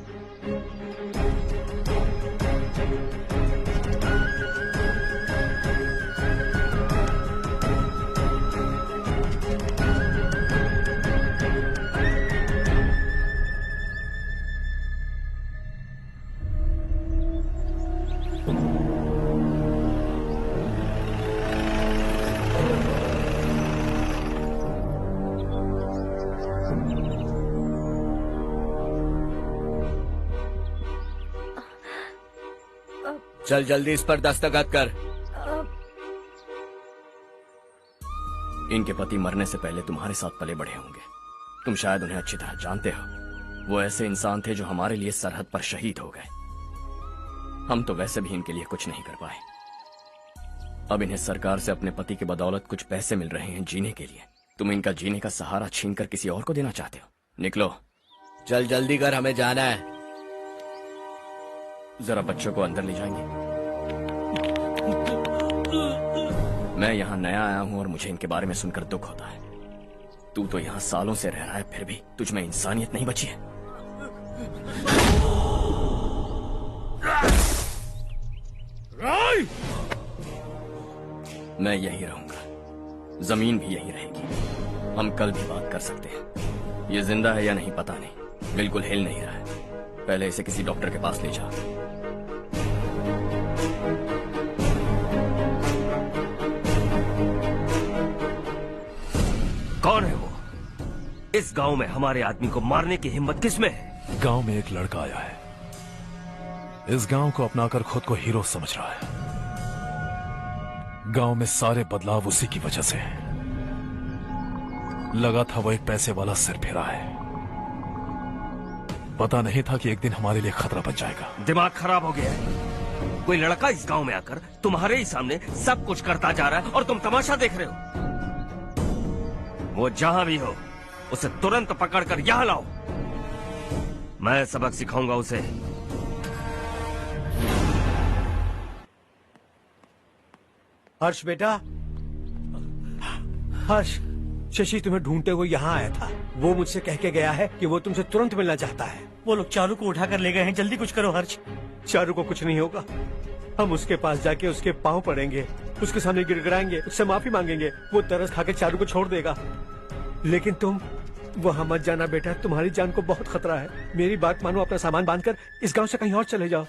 चल जल्दी इस पर दस्तखत कर। इनके पति मरने से पहले तुम्हारे साथ पले बढ़े होंगे। तुम शायद उन्हें अच्छी तरह जानते हो। वो ऐसे इंसान थे जो हमारे लिए सरहद पर शहीद हो गए। हम तो वैसे भी इनके लिए कुछ नहीं कर पाए। अब इन्हें सरकार से अपने पति की बदौलत कुछ पैसे मिल रहे हैं जीने के लिए। तुम इनका जीने का सहारा छीनकर किसी और को देना चाहते हो? निकलो, चल जल्दी कर, हमें जाना है। जरा बच्चों को अंदर ले जाएंगे? मैं यहाँ नया आया हूँ और मुझे इनके बारे में सुनकर दुख होता है। तू तो यहाँ सालों से रह रहा है, फिर भी तुझ में इंसानियत नहीं बची है। मैं यही रहूंगा, जमीन भी यही रहेगी। हम कल भी बात कर सकते हैं। ये जिंदा है या नहीं पता नहीं, बिल्कुल हिल नहीं रहा है। पहले इसे किसी डॉक्टर के पास ले जा। कौन है वो? इस गांव में हमारे आदमी को मारने की हिम्मत किसमें है? गांव में एक लड़का आया है, इस गांव को अपनाकर खुद को हीरो समझ रहा है। गांव में सारे बदलाव उसी की वजह से है। लगा था वो एक पैसे वाला सिरफिरा है। पता नहीं था कि एक दिन हमारे लिए खतरा बन जाएगा। दिमाग खराब हो गया है। कोई लड़का इस गांव में आकर तुम्हारे ही सामने सब कुछ करता जा रहा है और तुम तमाशा देख रहे हो। वो जहां भी हो उसे तुरंत पकड़कर यहां लाओ। मैं सबक सिखाऊंगा उसे। हर्ष बेटा, हर्ष, शशि तुम्हें ढूंढते हुए यहाँ आया था। वो मुझसे कह के गया है कि वो तुमसे तुरंत मिलना चाहता है। वो लोग चारू को उठाकर ले गए हैं, जल्दी कुछ करो हर्ष। चारू को कुछ नहीं होगा। हम उसके पास जाके उसके पांव पड़ेंगे, उसके सामने गिड़गिड़ाएंगे, उससे माफी मांगेंगे। वो तरस खा के चारू को छोड़ देगा। लेकिन तुम वहां मत जाना बेटा, तुम्हारी जान को बहुत खतरा है। मेरी बात मानो, अपना सामान बांधकर इस गांव से कहीं और चले जाओ।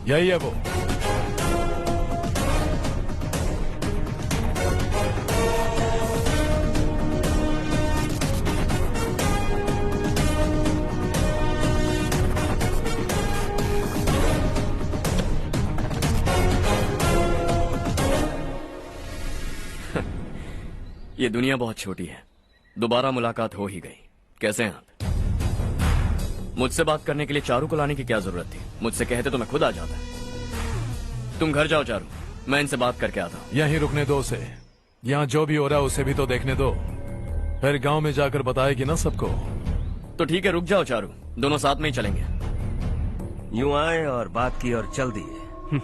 यही है वो। ये दुनिया बहुत छोटी है। दोबारा मुलाकात हो ही गई। कैसे हैं आप? मुझसे बात करने के लिए चारू को लाने की क्या जरूरत थी? मुझसे कहते तो मैं खुद आ जाता। तुम घर जाओ चारू, मैं इनसे बात करके आता हूँ। यहीं रुकने दो उसे। यहाँ जो भी हो रहा है उसे भी तो देखने दो। फिर गांव में जाकर बताएगी ना सबको। तो ठीक है, रुक जाओ चारू, दोनों साथ में ही चलेंगे। यूं आए और बात की और चल दिए।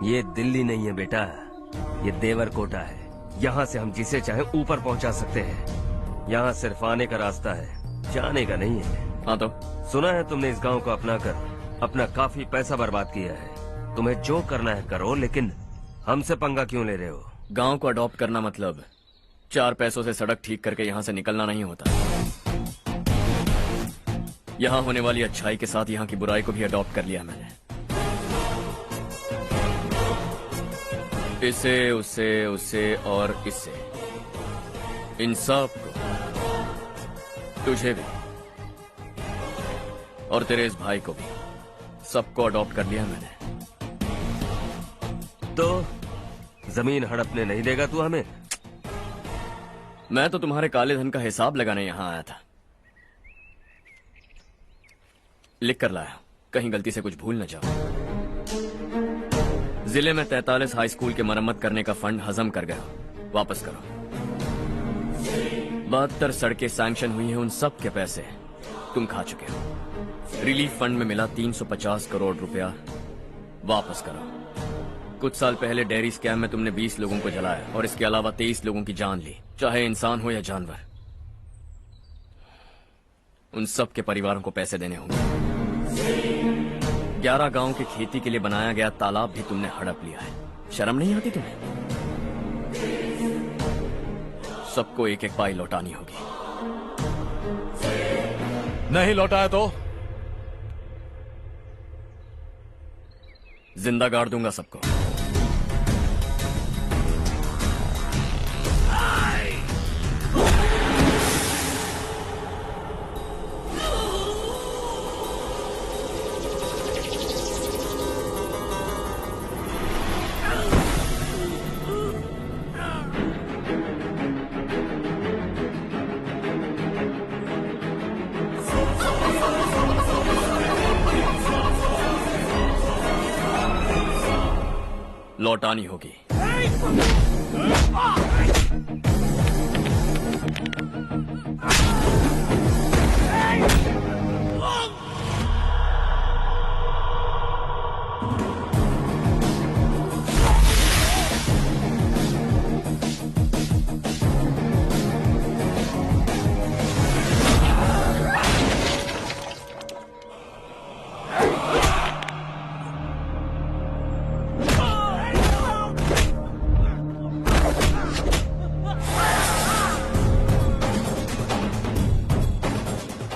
ये दिल्ली नहीं है बेटा, ये देवरकोटा है। यहाँ से हम जिसे चाहे ऊपर पहुँचा सकते हैं। यहाँ सिर्फ आने का रास्ता है, जाने का नहीं है। हाँ तो सुना है तुमने इस गांव को अपना कर अपना काफी पैसा बर्बाद किया है। तुम्हें जो करना है करो, लेकिन हमसे पंगा क्यों ले रहे हो? गांव को अडॉप्ट करना मतलब 4 पैसों से सड़क ठीक करके यहाँ से निकलना नहीं होता। यहाँ होने वाली अच्छाई के साथ यहाँ की बुराई को भी अडॉप्ट कर लिया मैंने। इसे, उससे, उससे और इससे, इन सब को, तुझे भी और तेरे इस भाई को भी, सबको अडॉप्ट कर लिया मैंने। तो जमीन हड़पने नहीं देगा तू हमें? मैं तो तुम्हारे काले धन का हिसाब लगाने यहाँ आया था। लिख कर लाया, कहीं गलती से कुछ भूल न जाओ। जिले में 43 हाई स्कूल के मरम्मत करने का फंड हजम कर गया, वापस करो। 72 सड़कें सैंक्शन हुई हैं, उन सब के पैसे तुम खा चुके हो। रिलीफ फंड में मिला 350 करोड़ रुपया, वापस करो। कुछ साल पहले डेयरी स्कैम में तुमने 20 लोगों को जलाया और इसके अलावा 23 लोगों की जान ली, चाहे इंसान हो या जानवर। उन सब के परिवारों को पैसे देने होंगे। 11 गांव की खेती के लिए बनाया गया तालाब भी तुमने हड़प लिया है। शर्म नहीं आती तुम्हें? सबको एक एक पाई लौटानी होगी। नहीं लौटाया तो जिंदा गाड़ दूंगा सबको। लौटानी होगी।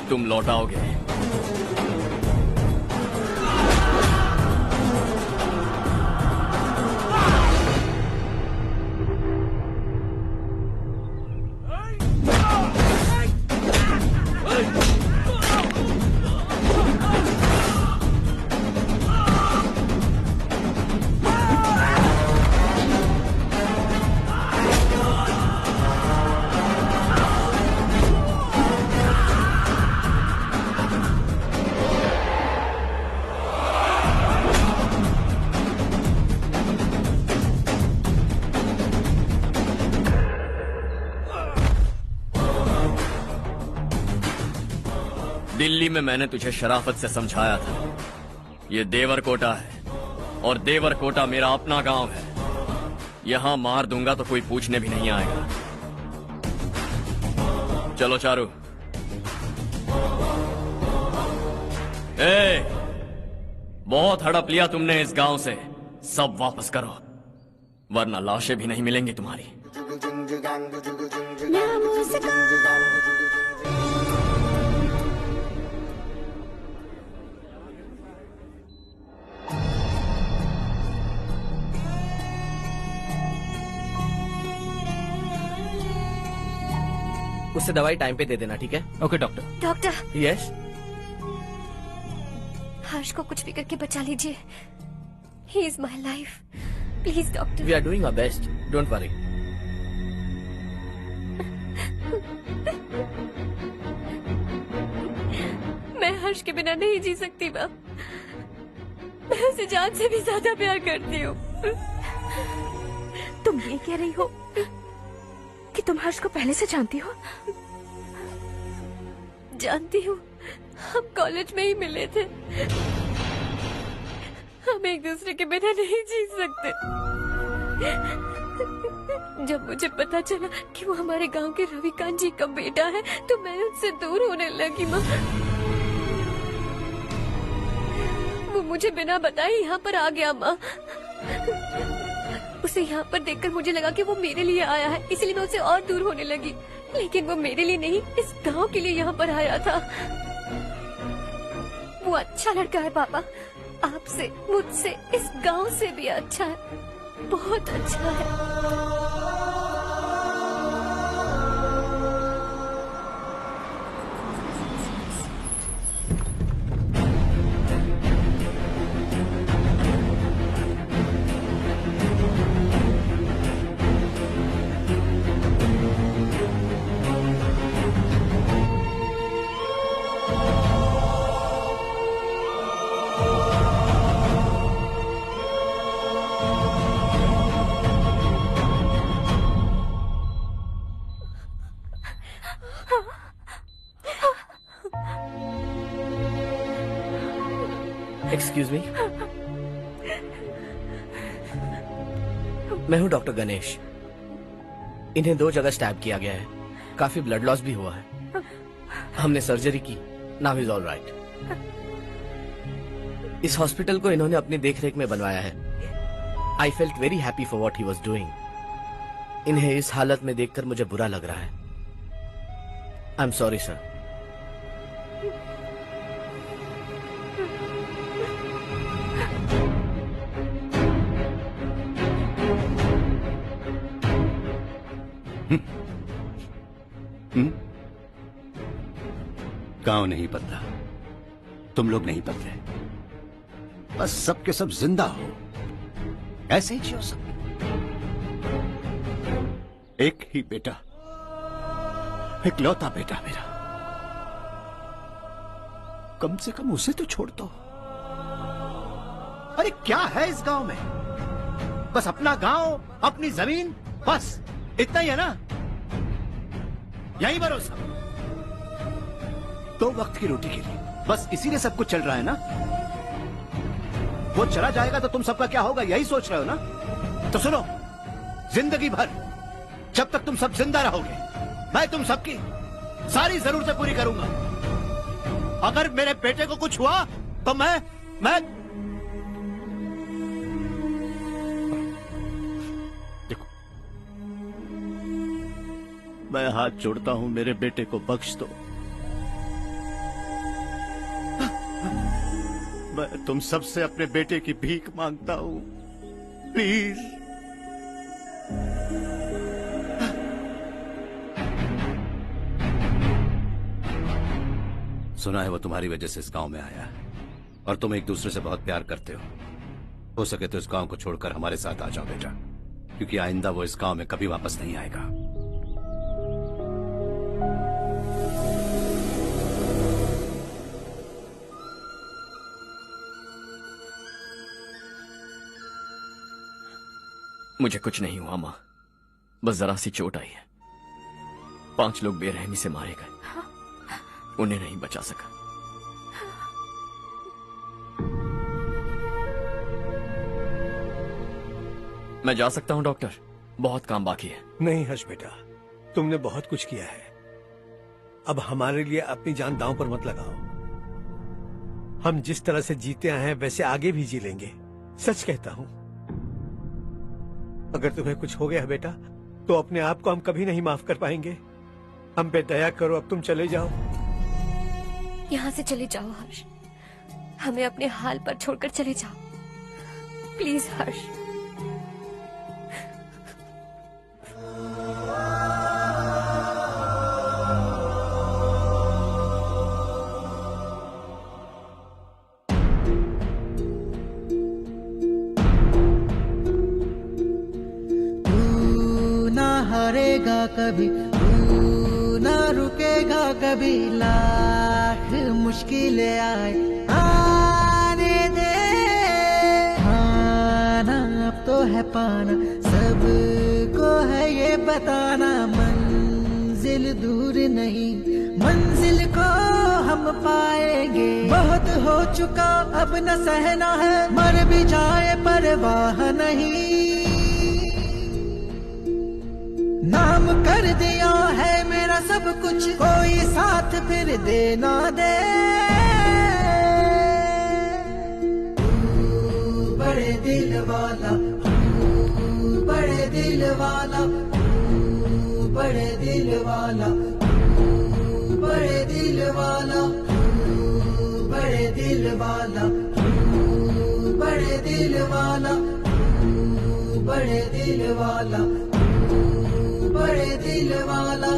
तुम लौटाओगे। दिल्ली में मैंने तुझे शराफत से समझाया था, ये देवरकोटा है और देवरकोटा मेरा अपना गांव है। यहां मार दूंगा तो कोई पूछने भी नहीं आएगा। चलो चारू। बहुत हड़प लिया तुमने इस गांव से, सब वापस करो वरना लाशें भी नहीं मिलेंगी तुम्हारी। उससे दवाई टाइम पे दे देना, ठीक है? Okay doctor. Doctor. Yes. Harsh को कुछ भी करके बचा लीजिए। He is my life, please doctor. We are doing our best, don't worry. मैं हर्ष के बिना नहीं जी सकती माँ। मैं उसे जान से भी ज्यादा प्यार करती हूँ। तुम ये कह रही हो कि तुम हर्ष को पहले से जानती हो? जानती हूँ, हम कॉलेज में ही मिले थे। हम एक दूसरे के बिना नहीं जी सकते। जब मुझे पता चला कि वो हमारे गांव के रविकांत जी का बेटा है तो मैं उससे दूर होने लगी माँ। वो मुझे बिना बताए यहाँ पर आ गया माँ। उसे यहाँ पर देखकर मुझे लगा कि वो मेरे लिए आया है, इसलिए मैं उससे और दूर होने लगी। लेकिन वो मेरे लिए नहीं, इस गांव के लिए यहाँ पर आया था। वो अच्छा लड़का है पापा, आपसे, मुझसे, इस गांव से भी अच्छा है, बहुत अच्छा है। एक्सक्यूज मी, मैं हूं डॉक्टर गणेश। इन्हें 2 जगह स्टैब किया गया है, काफी ब्लड लॉस भी हुआ है। हमने सर्जरी की, नाउ इज ऑल राइट। इस हॉस्पिटल को इन्होंने अपनी देखरेख में बनवाया है। I felt very happy for what he was doing. इन्हें इस हालत में देखकर मुझे बुरा लग रहा है। I am sorry sir. गांव नहीं बदला, तुम लोग नहीं बदले, बस सबके सब जिंदा हो, ऐसे ही जियो सब। एक ही बेटा, इकलौता बेटा मेरा, कम से कम उसे तो छोड़ दो। अरे क्या है इस गांव में? बस अपना गांव, अपनी जमीन, बस इतना ही है ना? यही भरोसा, 2 वक्त की रोटी के लिए, बस इसीलिए सब कुछ चल रहा है ना? वो चला जाएगा तो तुम सबका क्या होगा, यही सोच रहे हो ना? तो सुनो, जिंदगी भर जब तक तुम सब जिंदा रहोगे, मैं तुम सबकी सारी जरूरतें पूरी करूंगा। अगर मेरे बेटे को कुछ हुआ तो मैं देखो, मैं हाथ जोड़ता हूं, मेरे बेटे को बख्श दो। मैं तुम सबसे अपने बेटे की भीख मांगता हूं, प्लीज। सुना है वो तुम्हारी वजह से इस गांव में आया है और तुम एक दूसरे से बहुत प्यार करते हो सके तो इस गांव को छोड़कर हमारे साथ आ जाओ बेटा, क्योंकि आइंदा वो इस गांव में कभी वापस नहीं आएगा। मुझे कुछ नहीं हुआ माँ, बस जरा सी चोट आई है। 5 लोग बेरहमी से मारे गए, उन्हें नहीं बचा सका। मैं जा सकता हूँ डॉक्टर, बहुत काम बाकी है। नहीं हर्ष बेटा, तुमने बहुत कुछ किया है, अब हमारे लिए अपनी जान दांव पर मत लगाओ। हम जिस तरह से जीते आए हैं वैसे आगे भी जी लेंगे, सच कहता हूँ। अगर तुम्हें कुछ हो गया बेटा तो अपने आप को हम कभी नहीं माफ कर पाएंगे। हम पे दया करो, अब तुम चले जाओ। यहाँ से चले जाओ हर्ष, हमें अपने हाल पर छोड़कर चले जाओ, प्लीज हर्ष। हारेगा कभी, तू ना रुकेगा कभी, लाख मुश्किलें आए आने दे। खाना अब तो है पाना, सबको है ये बताना, मंजिल दूर नहीं, मंजिल को हम पाएंगे। बहुत हो चुका अब न सहना है, मर भी जाए परवाह नहीं। नाम कर दिया है मेरा सब कुछ, कोई साथ फिर दे ना दे। बड़े दिल वाला, बड़े दिल वाला, बड़े दिल वाला, बड़े दिल वाला, बड़े दिल वाला, बड़े दिल वाला, बड़े दिल वाला, बड़े दिल वाला।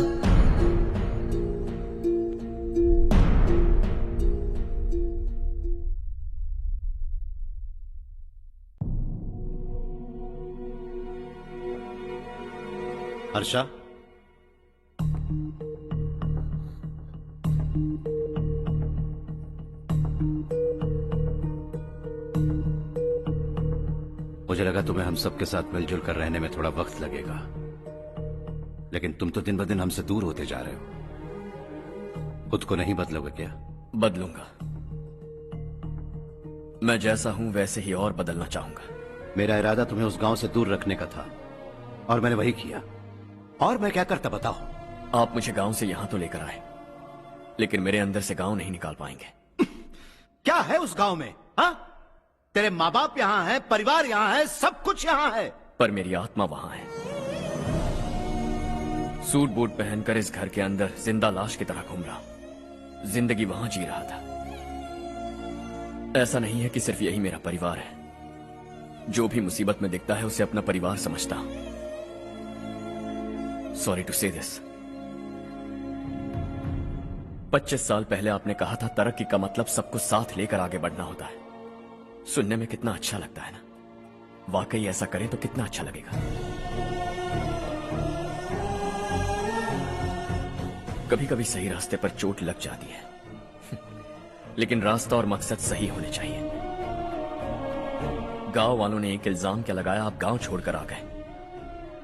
हर्षा, मुझे लगा तुम्हें हम सबके साथ मिलजुल कर रहने में थोड़ा वक्त लगेगा, लेकिन तुम तो दिन ब दिन हमसे दूर होते जा रहे हो। खुद को नहीं बदलोगे क्या? बदलूंगा। मैं जैसा हूं वैसे ही और बदलना चाहूंगा। मेरा इरादा तुम्हें उस गांव से दूर रखने का था और मैंने वही किया। और मैं क्या करता बताओ? आप मुझे गांव से यहां तो लेकर आए, लेकिन मेरे अंदर से गांव नहीं निकाल पाएंगे। क्या है उस गांव में? हाँ, तेरे माँ बाप यहाँ है, परिवार यहाँ है, सब कुछ यहाँ है, पर मेरी आत्मा वहां है। सूट बूट पहनकर इस घर के अंदर जिंदा लाश की तरह घूम रहा, जिंदगी वहां जी रहा था। ऐसा नहीं है कि सिर्फ यही मेरा परिवार है। जो भी मुसीबत में दिखता है उसे अपना परिवार समझता हूं। सॉरी टू से दिस। 25 साल पहले आपने कहा था तरक्की का मतलब सबको साथ लेकर आगे बढ़ना होता है। सुनने में कितना अच्छा लगता है ना? वाकई ऐसा करें तो कितना अच्छा लगेगा। कभी कभी सही रास्ते पर चोट लग जाती है, लेकिन रास्ता और मकसद सही होने चाहिए। गांव वालों ने एक इल्जाम क्या लगाया, आप गांव छोड़कर आ गए,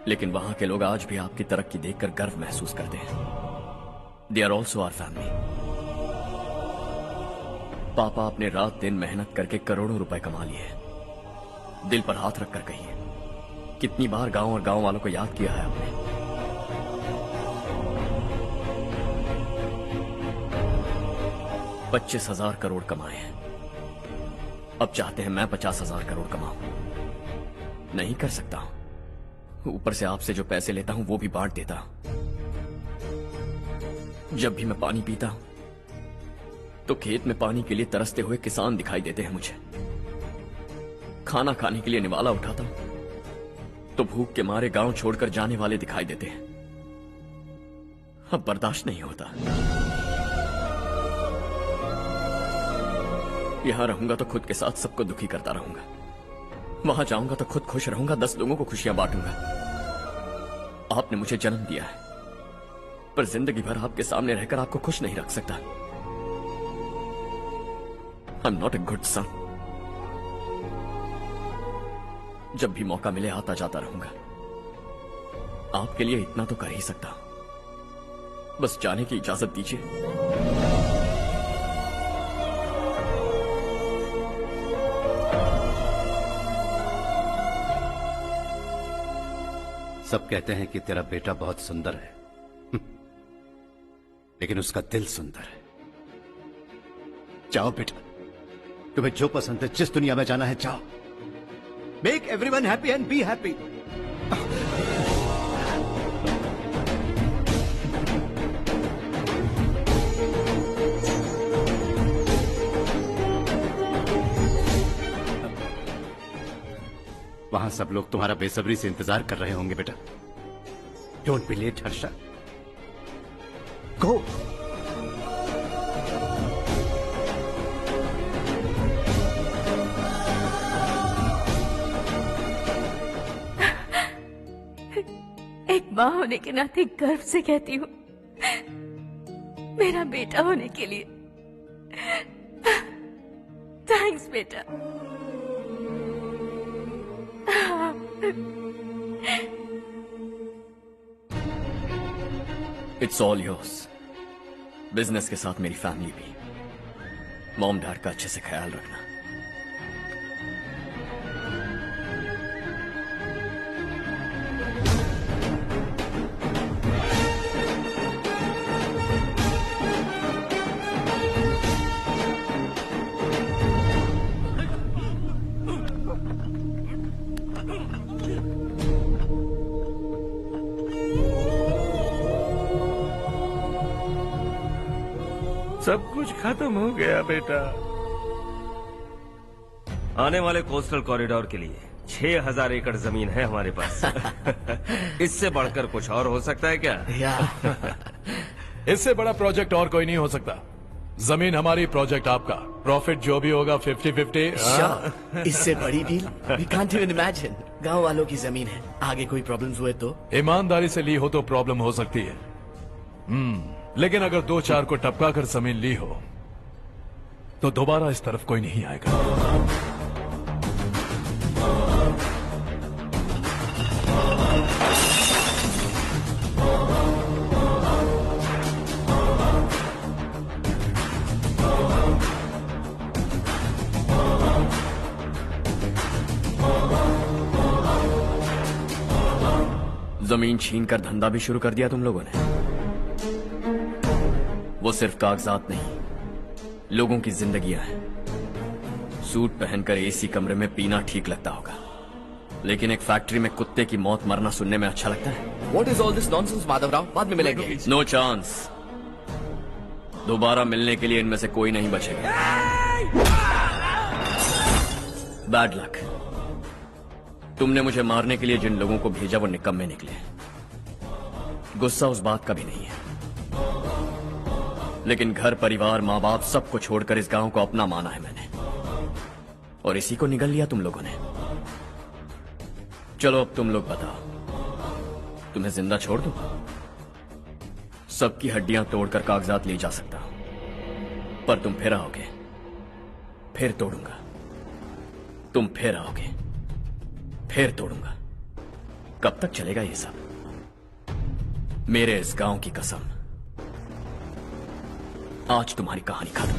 लेकिन वहां के लोग आज भी आपकी तरक्की देखकर गर्व महसूस करते हैं। They are also our family. पापा आपने रात दिन मेहनत करके करोड़ों रुपए कमा लिए। दिल पर हाथ रखकर कहिए, कितनी बार गांव और गांव वालों को याद किया है आपने? $25,000 करोड़ कमाए हैं, अब चाहते हैं मैं 50,000 करोड़ कमाऊं। नहीं कर सकता हूं। ऊपर से आपसे जो पैसे लेता हूं वो भी बांट देता हूं। जब भी मैं पानी पीता हूं तो खेत में पानी के लिए तरसते हुए किसान दिखाई देते हैं मुझे। खाना खाने के लिए निवाला उठाता हूं तो भूख के मारे गांव छोड़कर जाने वाले दिखाई देते हैं। अब बर्दाश्त नहीं होता। यहां रहूंगा तो खुद के साथ सबको दुखी करता रहूंगा, वहां जाऊंगा तो खुद खुश रहूंगा, 10 लोगों को खुशियां बांटूंगा। आपने मुझे जन्म दिया है, पर जिंदगी भर आपके सामने रहकर आपको खुश नहीं रख सकता। I am not a good son. जब भी मौका मिले आता जाता रहूंगा। आपके लिए इतना तो कर ही सकता हूं, बस जाने की इजाजत दीजिए। सब कहते हैं कि तेरा बेटा बहुत सुंदर है, लेकिन उसका दिल सुंदर है। जाओ बेटा, तुम्हें जो पसंद है, जिस दुनिया में जाना है जाओ। Make everyone happy and be happy. वहां सब लोग तुम्हारा बेसब्री से इंतजार कर रहे होंगे बेटा। डोंट बी लेट हर्षा, गो। एक माँ होने के नाते गर्व से कहती हूँ, मेरा बेटा होने के लिए थैंक्स बेटा। It's all yours. बिजनेस के साथ मेरी फैमिली भी। मॉम डैड का अच्छे से ख्याल रखना। सब कुछ खत्म हो गया बेटा। आने वाले कोस्टल कॉरिडोर के लिए 6000 एकड़ जमीन है हमारे पास। इससे बढ़कर कुछ और हो सकता है क्या? इससे बड़ा प्रोजेक्ट और कोई नहीं हो सकता। जमीन हमारी, प्रोजेक्ट आपका। प्रॉफिट जो भी होगा 50-50। इससे बड़ी deal we can't even imagine. गांव वालों की जमीन है, आगे कोई प्रॉब्लम्स हुए तो? ईमानदारी से ली हो तो प्रॉब्लम हो सकती है, लेकिन अगर 2-4 को टपका कर जमीन ली हो तो दोबारा इस तरफ कोई नहीं आएगा। जमीन छीन कर धंधा भी शुरू कर दिया तुम लोगों ने। वो सिर्फ कागजात नहीं, लोगों की जिंदगियां हैं। सूट पहनकर एसी कमरे में पीना ठीक लगता होगा, लेकिन एक फैक्ट्री में कुत्ते की मौत मरना सुनने में अच्छा लगता है। What is all this nonsense, Madhavrao? बाद में मिलेंगे। No chance. दोबारा मिलने के लिए इनमें से कोई नहीं बचेगा। Bad luck. तुमने मुझे मारने के लिए जिन लोगों को भेजा वो निकम्मे निकले। गुस्सा उस बात का भी नहीं है, लेकिन घर परिवार माँ बाप सबको छोड़कर इस गांव को अपना माना है मैंने, और इसी को निगल लिया तुम लोगों ने। चलो अब तुम लोग बताओ, तुम्हें जिंदा छोड़ दूं? सबकी हड्डियां तोड़कर कागजात ले जा सकता हूं, पर तुम फिर आओगे, फिर तोड़ूंगा। तुम फिर आओगे, फिर तोड़ूंगा। कब तक चलेगा ये सब? मेरे इस गांव की कसम, आज तुम्हारी कहानी खत्म।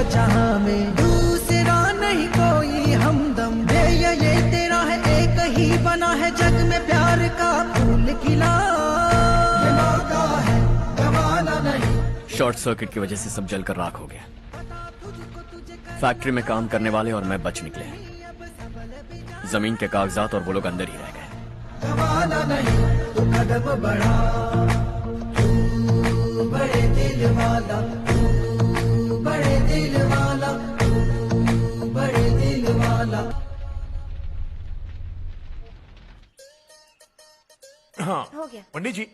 जहां में दूसरा नहीं कोई हमदम है, ये तेरा है एक ही बना है जग में प्यार का फूल खिला, ये मौका है गवाना नहीं। शॉर्ट सर्किट की वजह से सब जलकर राख हो गया। फैक्ट्री में काम करने वाले और मैं बच निकले। जमीन के कागजात और वो लोग अंदर ही रह गए। गवाना नहीं तो कदम बढ़ा, तू बड़े दिल वाला, तू बड़े दिल वाला, तू बड़े दिल वाला। हाँ हो गया। पंडित जी,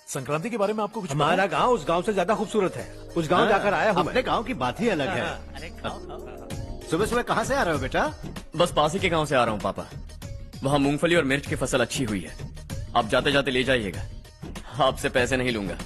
संक्रांति के बारे में आपको कुछ हमारा गांव उस गांव से ज्यादा खूबसूरत है। उस गांव जाकर आया हूँ अपने गांव की बात ही अलग है। सुबह सुबह कहाँ से आ रहे हो बेटा? बस पास ही के गांव से आ रहा हूँ पापा। वहाँ मूंगफली और मिर्च की फसल अच्छी हुई है। आप जाते जाते ले जाइएगा। आपसे पैसे नहीं लूंगा।